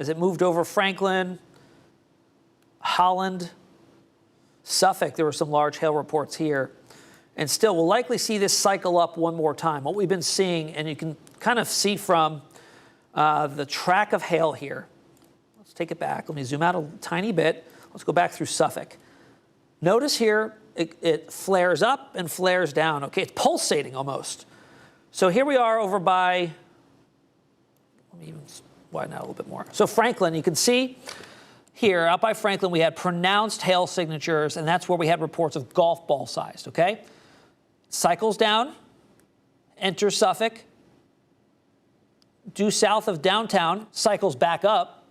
as it moved over Franklin, Holland, Suffolk, there were some large hail reports here. And still, we'll likely see this cycle up one more time. What we've been seeing, and you can kind of see from the track of hail here. Let's take it back. Let me zoom out a tiny bit. Let's go back through Suffolk. Notice here, it flares up and flares down. Okay, it's pulsating almost. So here we are over by, let me even widen out a little bit more. So Franklin, you can see here, out by Franklin, we had pronounced hail signatures, and that's where we had reports of golf ball sized, okay? Cycles down, enters Suffolk, due south of downtown, cycles back up,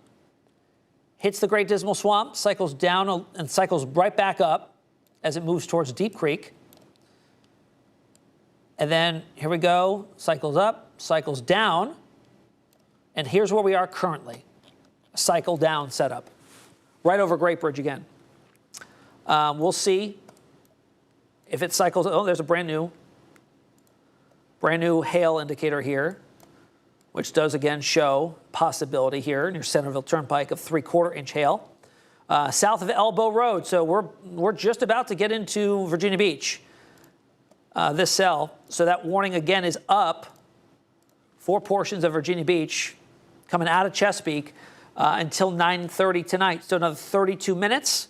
hits the Great Dismal Swamp, cycles down and cycles right back up as it moves towards Deep Creek. And then here we go, cycles up, cycles down, and here's where we are currently. A cycle down setup, right over Great Bridge again. We'll see if it cycles. Oh, there's a brand new hail indicator here, which does again show possibility here near Centerville Turnpike of 3/4 inch hail. South of Elbow Road, so we're just about to get into Virginia Beach. This cell, so that warning again is up for portions of Virginia Beach coming out of Chesapeake until 9:30 tonight. So another 32 minutes.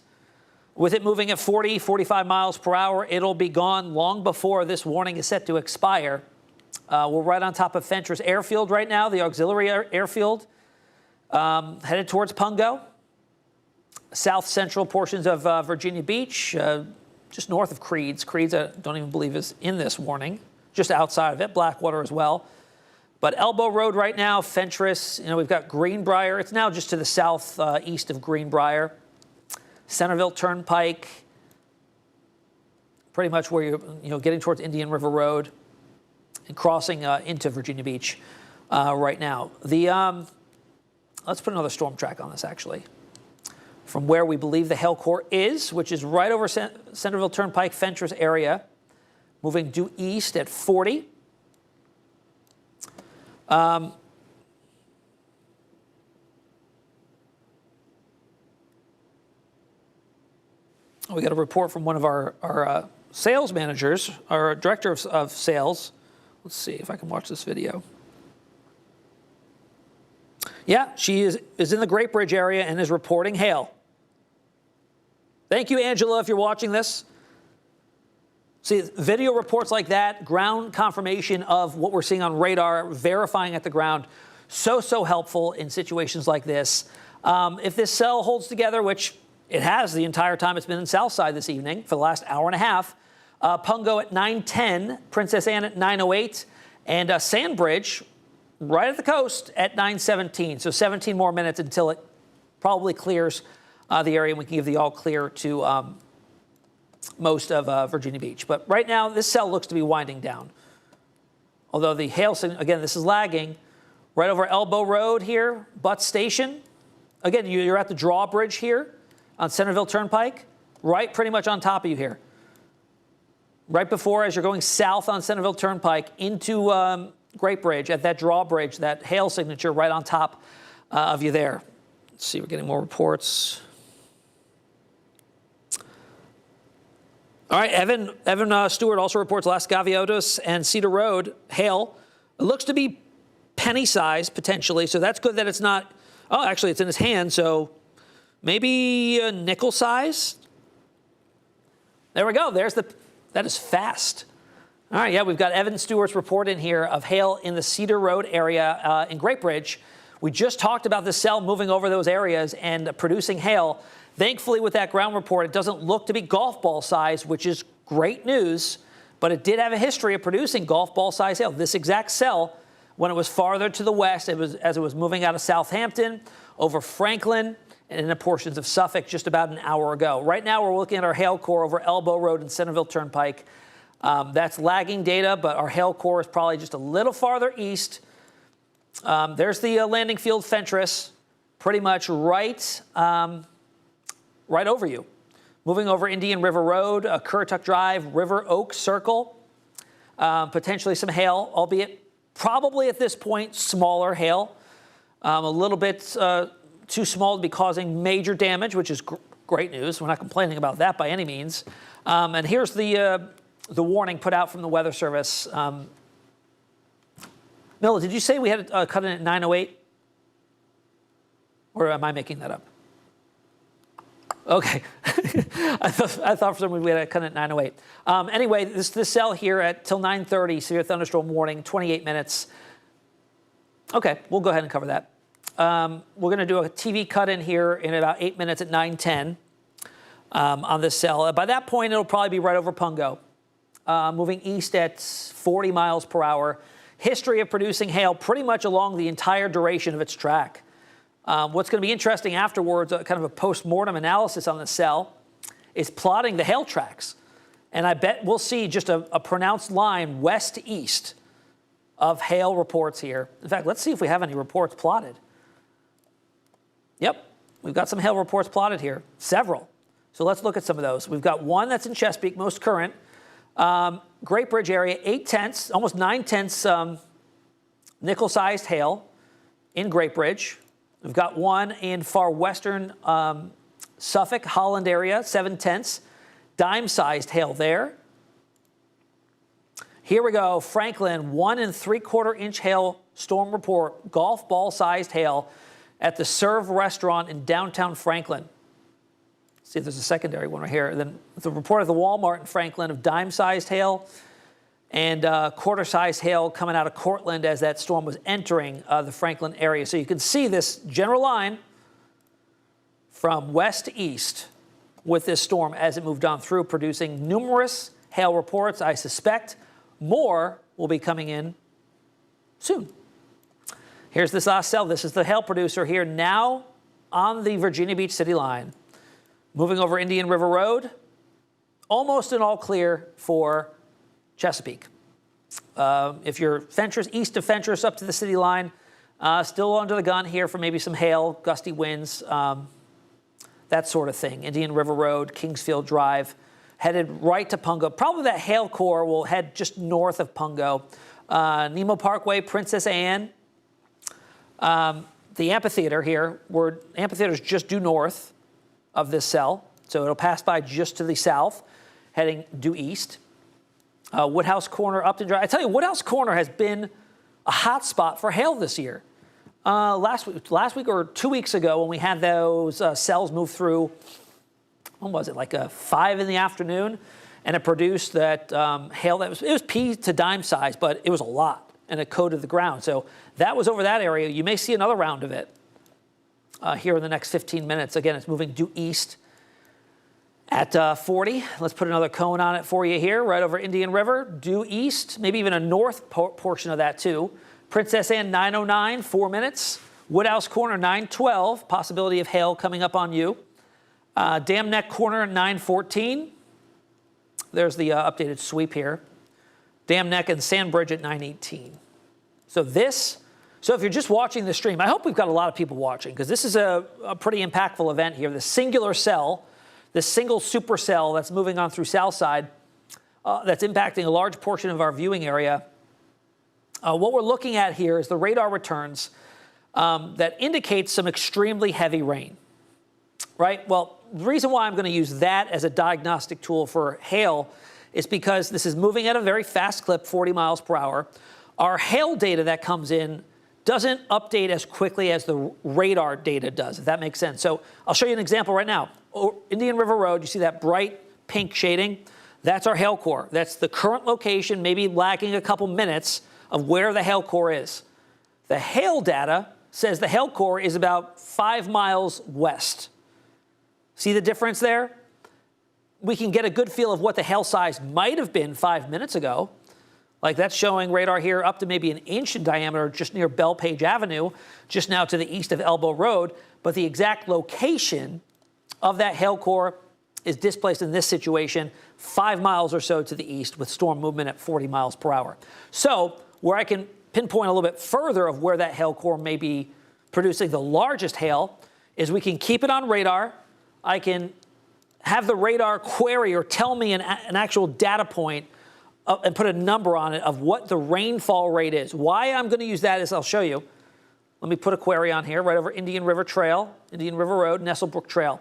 With it moving at 40, 45 miles per hour, it'll be gone long before this warning is set to expire. We're right on top of Fentress Airfield right now, the auxiliary airfield, headed towards Pungo. South central portions of Virginia Beach, just north of Creeds. Creeds, I don't even believe is in this warning, just outside of it, Blackwater as well. But Elbow Road right now, Fentress, we've got Greenbrier. It's now just to the south east of Greenbrier. Centerville Turnpike, pretty much where you're getting towards Indian River Road and crossing into Virginia Beach right now. Let's put another storm track on this, actually. From where we believe the hail core is, which is right over Centerville Turnpike, Fentress area, moving due east at 40. We got a report from one of our sales managers, our director of sales. Let's see if I can watch this video. Yeah, she is in the Great Bridge area and is reporting hail. Thank you, Angela, if you're watching this. See, video reports like that, ground confirmation of what we're seeing on radar, verifying at the ground, so helpful in situations like this. If this cell holds together, which it has the entire time it's been in Southside this evening for the last hour and a half, Pungo at 9:10, Princess Anne at 9:08, and Sandbridge right at the coast at 9:17. So 17 more minutes until it probably clears the area, and we can give the all clear to most of Virginia Beach. But right now, this cell looks to be winding down. Although the hail signal, again, this is lagging. Right over Elbow Road here, Butts Station. Again, you're at the drawbridge here on Centerville Turnpike, right pretty much on top of you here. Right before, as you're going south on Centerville Turnpike into Great Bridge, at that drawbridge, that hail signature right on top of you there. Let's see, we're getting more reports. All right, Evan Stewart also reports Las Gaviotas and Cedar Road, hail. It looks to be penny size potentially, so that's good that it's not. Oh, actually, it's in his hand, so maybe a nickel size. There we go. That is fast. All right, yeah, we've got Evan Stewart's report in here of hail in the Cedar Road area in Great Bridge. We just talked about the cell moving over those areas and producing hail. Thankfully, with that ground report, it doesn't look to be golf ball size, which is great news, but it did have a history of producing golf ball size hail. This exact cell, when it was farther to the west, as it was moving out of Southampton, over Franklin, and into portions of Suffolk just about an hour ago. Right now, we're looking at our hail core over Elbow Road and Centerville Turnpike. That's lagging data, but our hail core is probably just a little farther east. There's the landing field Fentress, pretty much right over you. Moving over Indian River Road, Currituck Drive, River Oak Circle. Potentially some hail, albeit probably at this point smaller hail. A little bit too small to be causing major damage, which is great news. We're not complaining about that by any means. And here's the warning put out from the Weather Service. Mila, did you say we had a cut in at 9:08? Or am I making that up? Okay. I thought for some reason we had a cut in at 9:08. Anyway, this cell here at till 9:30, severe thunderstorm warning, 28 minutes. Okay, we'll go ahead and cover that. We're going to do a TV cut in here in about 8 minutes at 9:10 on this cell. By that point, it'll probably be right over Pungo, moving east at 40 miles per hour. History of producing hail pretty much along the entire duration of its track. What's going to be interesting afterwards, kind of a post-mortem analysis on the cell, is plotting the hail tracks. And I bet we'll see just a pronounced line west to east of hail reports here. In fact, let's see if we have any reports plotted. Yep, we've got some hail reports plotted here, several. So let's look at some of those. We've got one that's in Chesapeake, most current. Great Bridge area, 8/10, almost 9/10 nickel-sized hail in Great Bridge. We've got one in far western Suffolk, Holland area, 7/10, dime-sized hail there. Here we go, Franklin, 1 3/4 inch hail storm report, golf ball-sized hail at the Serve restaurant in downtown Franklin. See if there's a secondary one right here. Then the report of the Walmart in Franklin of dime-sized hail and quarter-sized hail coming out of Cortland as that storm was entering the Franklin area. So you can see this general line from west to east with this storm as it moved on through, producing numerous hail reports. I suspect more will be coming in soon. Here's this last cell. This is the hail producer here now on the Virginia Beach city line. Moving over Indian River Road, almost an all clear for Chesapeake. If you're Fentress, east of Fentress up to the city line, still under the gun here for maybe some hail, gusty winds, that sort of thing. Indian River Road, Kingsfield Drive, headed right to Pungo. Probably that hail core will head just north of Pungo. Nemo Parkway, Princess Anne. The amphitheater here, where amphitheater is just due north of this cell, so it'll pass by just to the south, heading due east. Woodhouse Corner, Upton Drive. I tell you, Woodhouse Corner has been a hot spot for hail this year. Last week or 2 weeks ago, when we had those cells move through, when was it, like 5 in the afternoon, and it produced that hail that it was pea to dime size, but it was a lot, and it coated the ground. So that was over that area. You may see another round of it here in the next 15 minutes. Again, it's moving due east at 40. Let's put another cone on it for you here, right over Indian River, due east, maybe even a north portion of that too. Princess Anne 909, 4 minutes. Woodhouse Corner 912, possibility of hail coming up on you. Dam Neck Corner 914. There's the updated sweep here. Dam Neck and Sandbridge at 918. So if you're just watching the stream, I hope we've got a lot of people watching because this is a pretty impactful event here. The singular cell, the single supercell that's moving on through Southside, that's impacting a large portion of our viewing area. What we're looking at here is the radar returns that indicate some extremely heavy rain, right? Well, the reason why I'm going to use that as a diagnostic tool for hail is because this is moving at a very fast clip, 40 miles per hour. Our hail data that comes in doesn't update as quickly as the radar data does, if that makes sense. So I'll show you an example right now. Indian River Road, you see that bright pink shading? That's our hail core. That's the current location, maybe lagging a couple minutes of where the hail core is. The hail data says the hail core is about 5 miles west. See the difference there? We can get a good feel of what the hail size might have been 5 minutes ago. Like that's showing radar here up to maybe an inch in diameter just near Bellpage Avenue, just now to the east of Elbow Road. But the exact location of that hail core is displaced in this situation 5 miles or so to the east with storm movement at 40 miles per hour. So where I can pinpoint a little bit further of where that hail core may be producing the largest hail is we can keep it on radar. I can have the radar query or tell me an actual data point and put a number on it of what the rainfall rate is. Why I'm going to use that is I'll show you. Let me put a query on here right over Indian River Trail, Indian River Road, Nestlebrook Trail.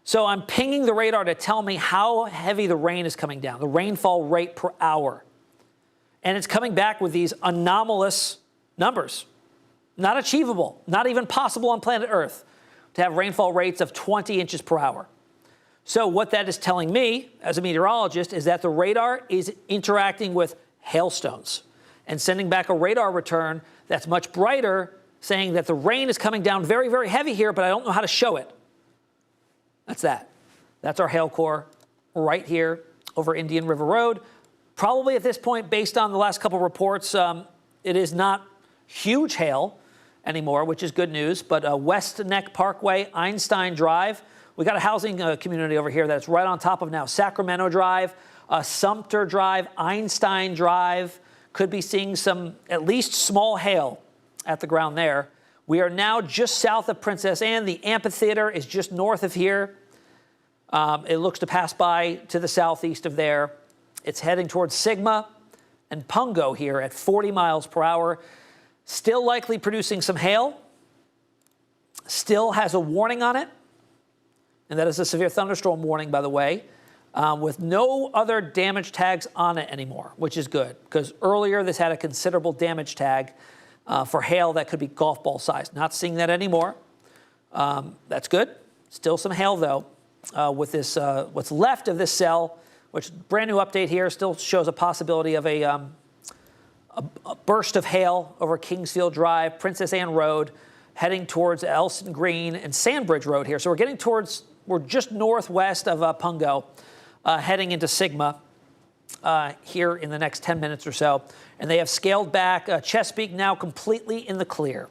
So I'm pinging the radar to tell me how heavy the rain is coming down, the rainfall rate per hour. And it's coming back with these anomalous numbers. Not achievable, not even possible on planet Earth to have rainfall rates of 20 inches per hour. So what that is telling me as a meteorologist is that the radar is interacting with hailstones and sending back a radar return that's much brighter, saying that the rain is coming down very, very heavy here, but I don't know how to show it. That's that. That's our hail core right here over Indian River Road. Probably at this point, based on the last couple reports, it is not huge hail anymore, which is good news. But West Neck Parkway, Einstein Drive, we got a housing community over here that's right on top of now. Sacramento Drive, Sumter Drive, Einstein Drive. Could be seeing some at least small hail at the ground there. We are now just south of Princess Anne. The amphitheater is just north of here. It looks to pass by to the southeast of there. It's heading towards Sigma and Pungo here at 40 miles per hour. Still likely producing some hail. Still has a warning on it. And that is a severe thunderstorm warning, by the way, with no other damage tags on it anymore, which is good. Because earlier this had a considerable damage tag for hail that could be golf ball size. Not seeing that anymore. That's good. Still some hail, though, with this what's left of this cell, which brand new update here still shows a possibility of a burst of hail over Kingsfield Drive, Princess Anne Road, heading towards Elson Green and Sandbridge Road here. So we're just northwest of Pungo, heading into Sigma here in the next 10 minutes or so. And they have scaled back Chesapeake now completely in the clear.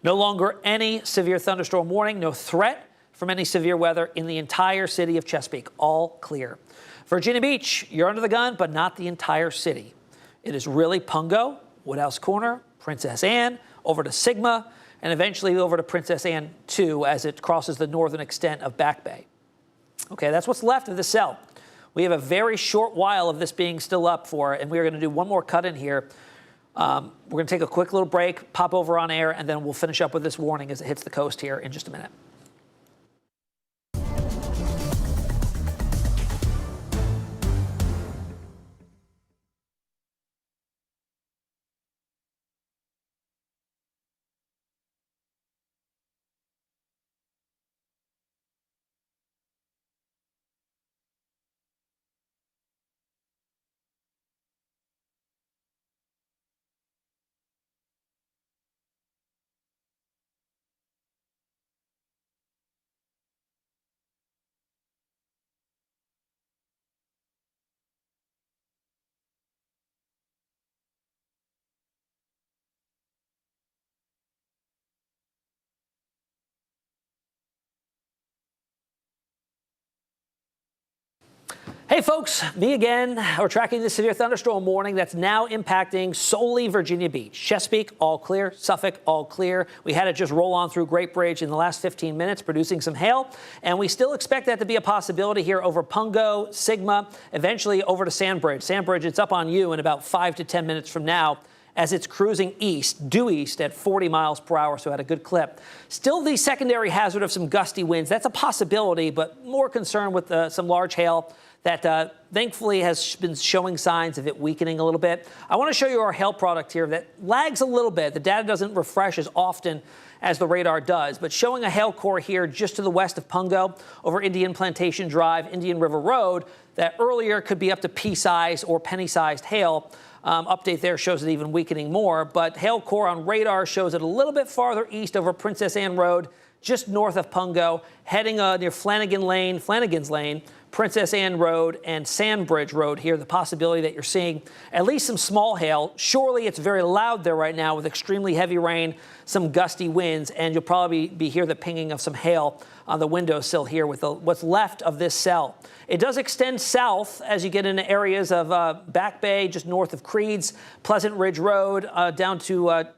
No longer any severe thunderstorm warning, no threat from any severe weather in the entire city of Chesapeake. All clear. Virginia Beach, you're under the gun, but not the entire city. It is really Pungo, Woodhouse Corner, Princess Anne, over to Sigma, and eventually over to Princess Anne 2 as it crosses the northern extent of Back Bay. Okay, that's what's left of the cell. We have a very short while of this being still up for, and we're going to do one more cut in here. We're going to take a quick little break, pop over on air, and then we'll finish up with this warning as it hits the coast here in just a minute. Hey folks, me again. We're tracking this severe thunderstorm warning that's now impacting solely Virginia Beach. Chesapeake, all clear. Suffolk, all clear. We had it just roll on through Great Bridge in the last 15 minutes, producing some hail. And we still expect that to be a possibility here over Pungo, Sigma, eventually over to Sandbridge. Sandbridge, it's up on you in about 5 to 10 minutes from now, as it's cruising east, due east at 40 miles per hour, so at a good clip. Still the secondary hazard of some gusty winds. That's a possibility, but more concerned with some large hail that thankfully has been showing signs of it weakening a little bit. I want to show you our hail product here that lags a little bit. The data doesn't refresh as often as the radar does, but showing a hail core here just to the west of Pungo over Indian Plantation Drive, Indian River Road, that earlier could be up to pea-sized or penny-sized hail. Update there shows it even weakening more, but hail core on radar shows it a little bit farther east over Princess Anne Road, just north of Pungo, heading near Flanagan's Lane, Princess Anne Road, and Sandbridge Road here. The possibility that you're seeing at least some small hail. Surely it's very loud there right now with extremely heavy rain, some gusty winds, and you'll probably be hear the pinging of some hail on the windowsill here with what's left of this cell. It does extend south as you get into areas of Back Bay, just north of Creeds, Pleasant Ridge Road, down to what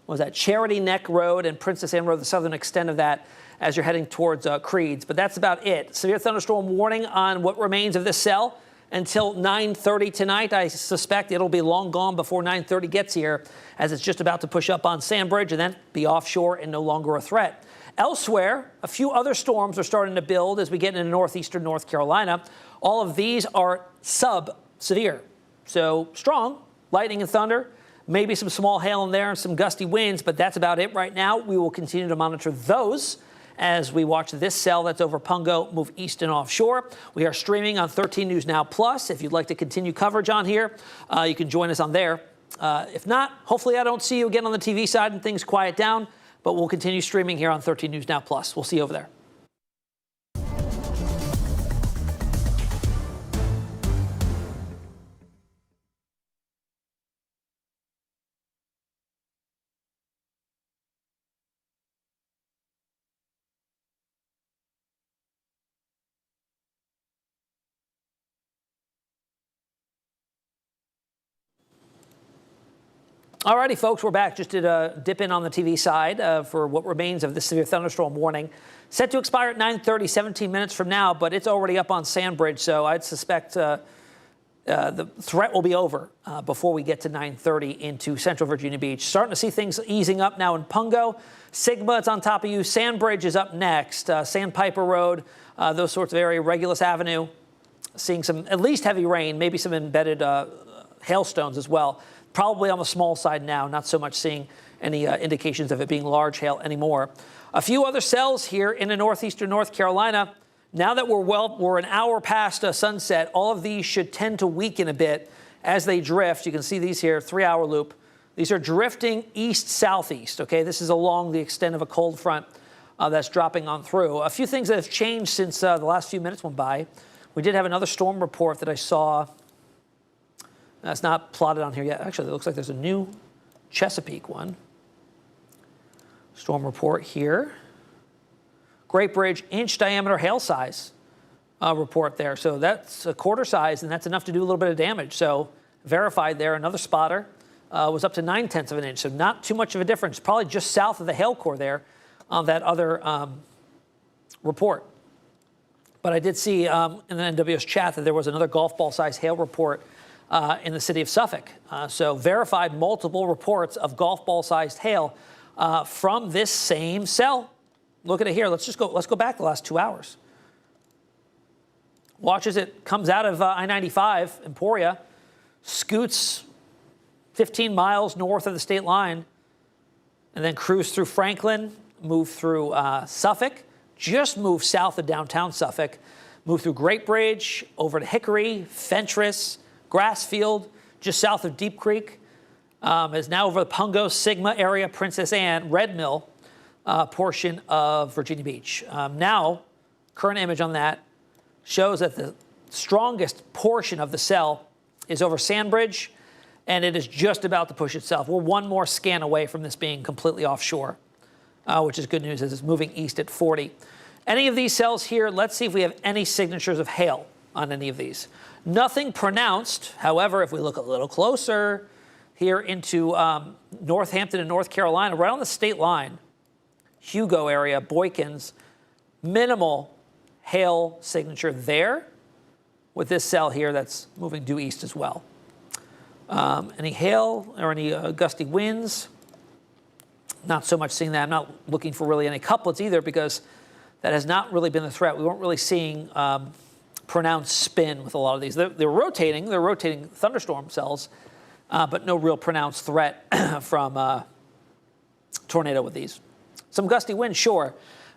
was that, Charity Neck Road and Princess Anne Road, the southern extent of that, as you're heading towards Creeds. But that's about it. Severe thunderstorm warning on what remains of this cell until 9:30 tonight. I suspect it'll be long gone before 9:30 gets here, as it's just about to push up on Sandbridge and then be offshore and no longer a threat. Elsewhere, a few other storms are starting to build as we get into northeastern North Carolina. All of these are sub-severe. So strong, lightning and thunder, maybe some small hail in there and some gusty winds, but that's about it right now. We will continue to monitor those as we watch this cell that's over Pungo move east and offshore. We are streaming on 13 News Now Plus. If you'd like to continue coverage on here, you can join us on there. If not, hopefully I don't see you again on the TV side and things quiet down, but we'll continue streaming here on 13 News Now Plus. We'll see you over there. Alrighty, folks, we're back. Just to dip in on the TV side for what remains of this severe thunderstorm warning. Set to expire at 9:30, 17 minutes from now, but it's already up on Sandbridge, so I'd suspect the threat will be over before we get to 9:30 into central Virginia Beach. Starting to see things easing up now in Pungo. Sigma, it's on top of you. Sandbridge is up next. Sandpiper Road, those sorts of areas. Regulus Avenue, seeing some at least heavy rain, maybe some embedded hailstones as well. Probably on the small side now, not so much seeing any indications of it being large hail anymore. A few other cells here in the northeastern North Carolina. Now that we're an hour past sunset, all of these should tend to weaken a bit as they drift. You can see these here, 3-hour loop. These are drifting east-southeast, okay? This is along the extent of a cold front that's dropping on through. A few things that have changed since the last few minutes went by. We did have another storm report that I saw. That's not plotted on here yet. Actually, it looks like there's a new Chesapeake one. Storm report here. Great Bridge, inch diameter hail size report there. So that's a quarter size, and that's enough to do a little bit of damage. So verified there. Another spotter was up to 9/10 of an inch. So not too much of a difference. Probably just south of the hail core there on that other report. But I did see in the NWS chat that there was another golf ball size hail report in the city of Suffolk. So verified multiple reports of golf ball sized hail from this same cell. Look at it here. Let's go back the last 2 hours. Watch as it comes out of I-95, Emporia, scoots 15 miles north of the state line, and then cruise through Franklin, move through Suffolk, just move south of downtown Suffolk, move through Great Bridge, over to Hickory, Fentress, Grassfield, just south of Deep Creek, is now over the Pungo, Sigma area, Princess Anne, Red Mill portion of Virginia Beach. Now, current image on that shows that the strongest portion of the cell is over Sandbridge, and it is just about to push itself. We're one more scan away from this being completely offshore, which is good news as it's moving east at 40. Any of these cells here, let's see if we have any signatures of hail. on any of these. Nothing pronounced. However, if we look a little closer here into Northampton and North Carolina, right on the state line, Hugo area, Boykins, minimal hail signature there with this cell here that's moving due east as well. Any hail or any gusty winds? Not so much seeing that. I'm not looking for really any couplets either because that has not really been the threat. We weren't really seeing pronounced spin with a lot of these. They're rotating thunderstorm cells, but no real pronounced threat from tornado with these. Some gusty wind, sure,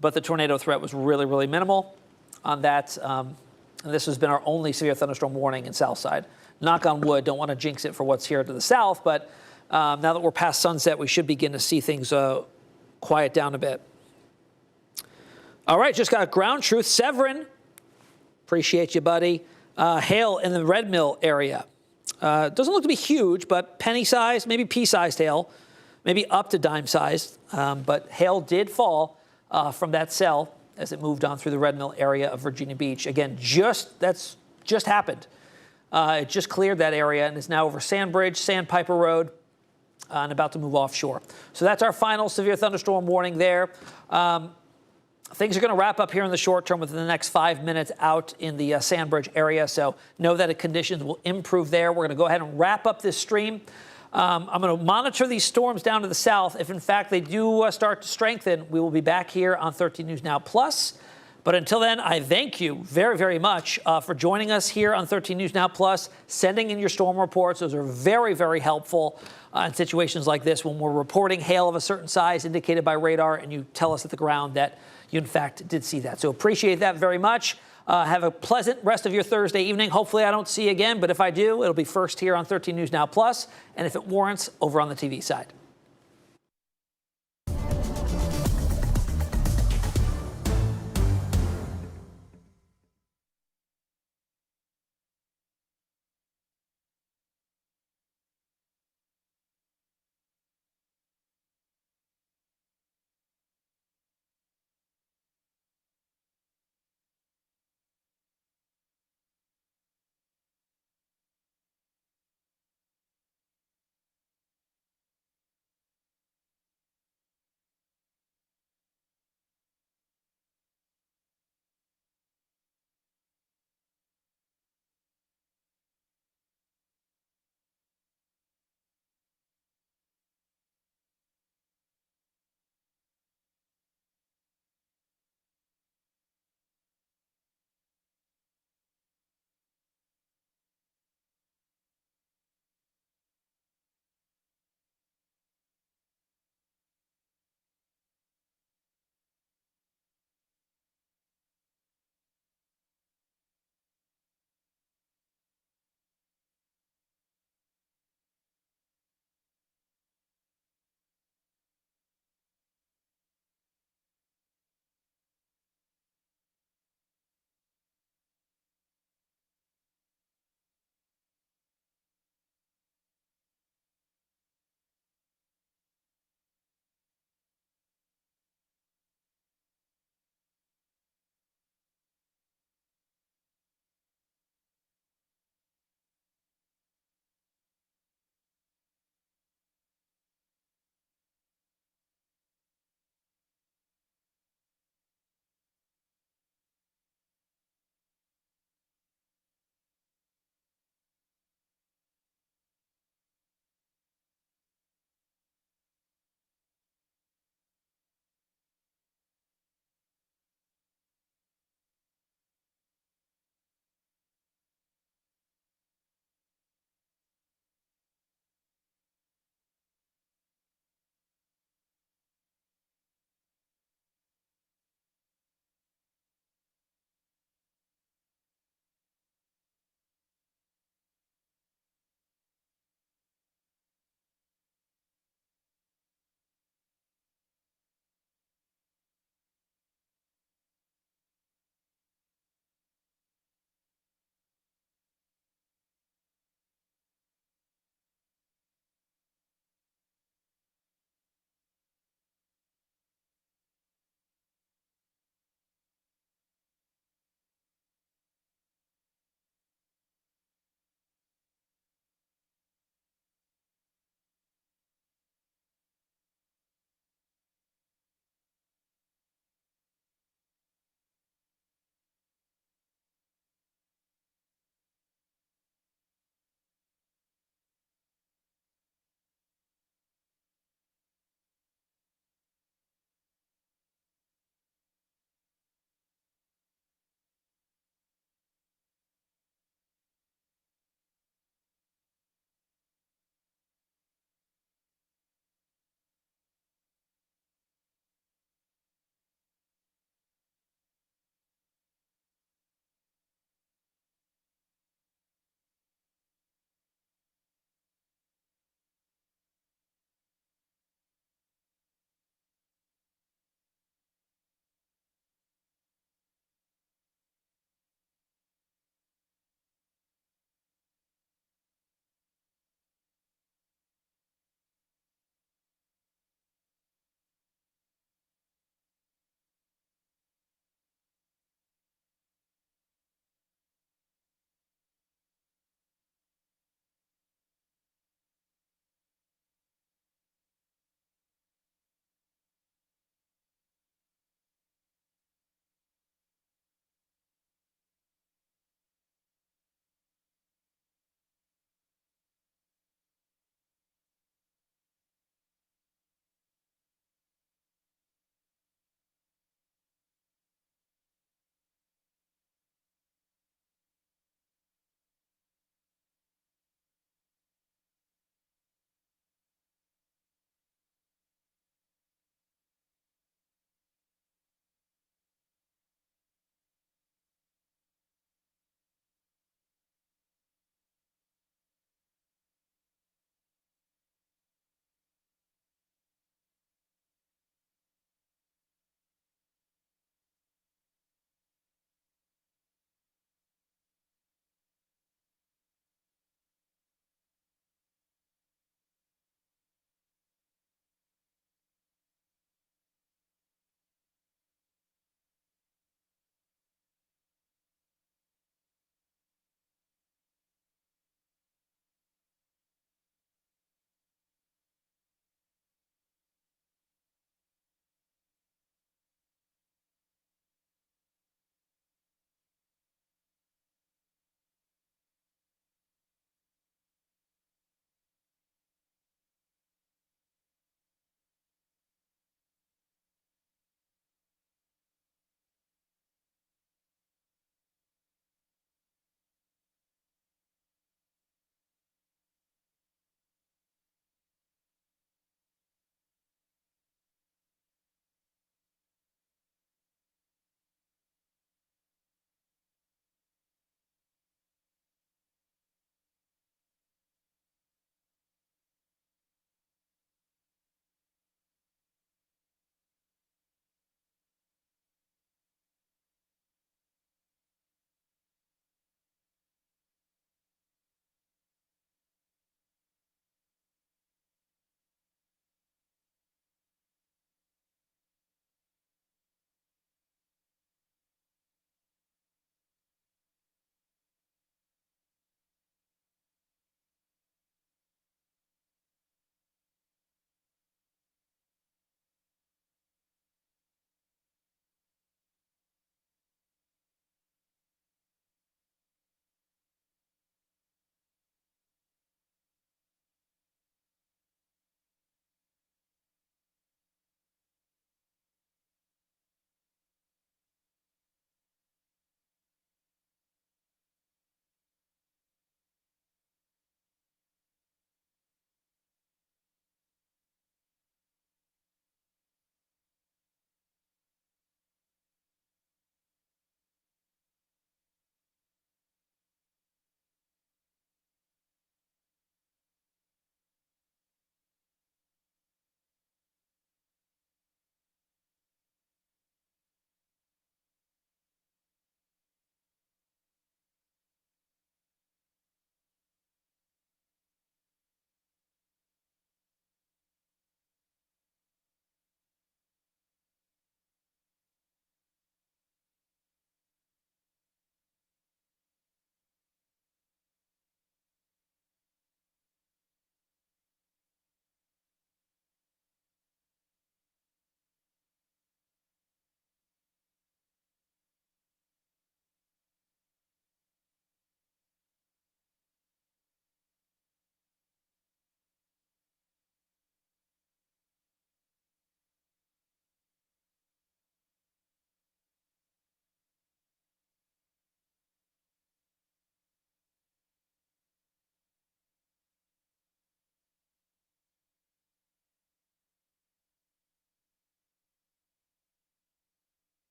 but the tornado threat was really, really minimal on that. And this has been our only severe thunderstorm warning in Southside. Knock on wood, don't want to jinx it for what's here to the south, but now that we're past sunset, we should begin to see things quiet down a bit. All right, just got ground truth. Severin, appreciate you, buddy. Hail in the Red Mill area. Doesn't look to be huge, but penny-sized, maybe pea-sized hail, maybe up to dime-sized. But hail did fall from that cell as it moved on through the Red Mill area of Virginia Beach. Again, that's just happened. It just cleared that area and is now over Sandbridge, Sandpiper Road, and about to move offshore. So that's our final severe thunderstorm warning there. Things are going to wrap up here in the short term within the next 5 minutes out in the Sandbridge area. So know that the conditions will improve there. We're going to go ahead and wrap up this stream. I'm going to monitor these storms down to the south. If, in fact, they do start to strengthen, we will be back here on 13 News Now Plus. But until then, I thank you very, very much for joining us here on 13 News Now Plus, sending in your storm reports. Those are very, very helpful in situations like this when we're reporting hail of a certain size indicated by radar and you tell us at the ground that you, in fact, did see that. So appreciate that very much. Have a pleasant rest of your Thursday evening. Hopefully I don't see you again, but if I do, it'll be first here on 13 News Now Plus, and if it warrants, over on the TV side.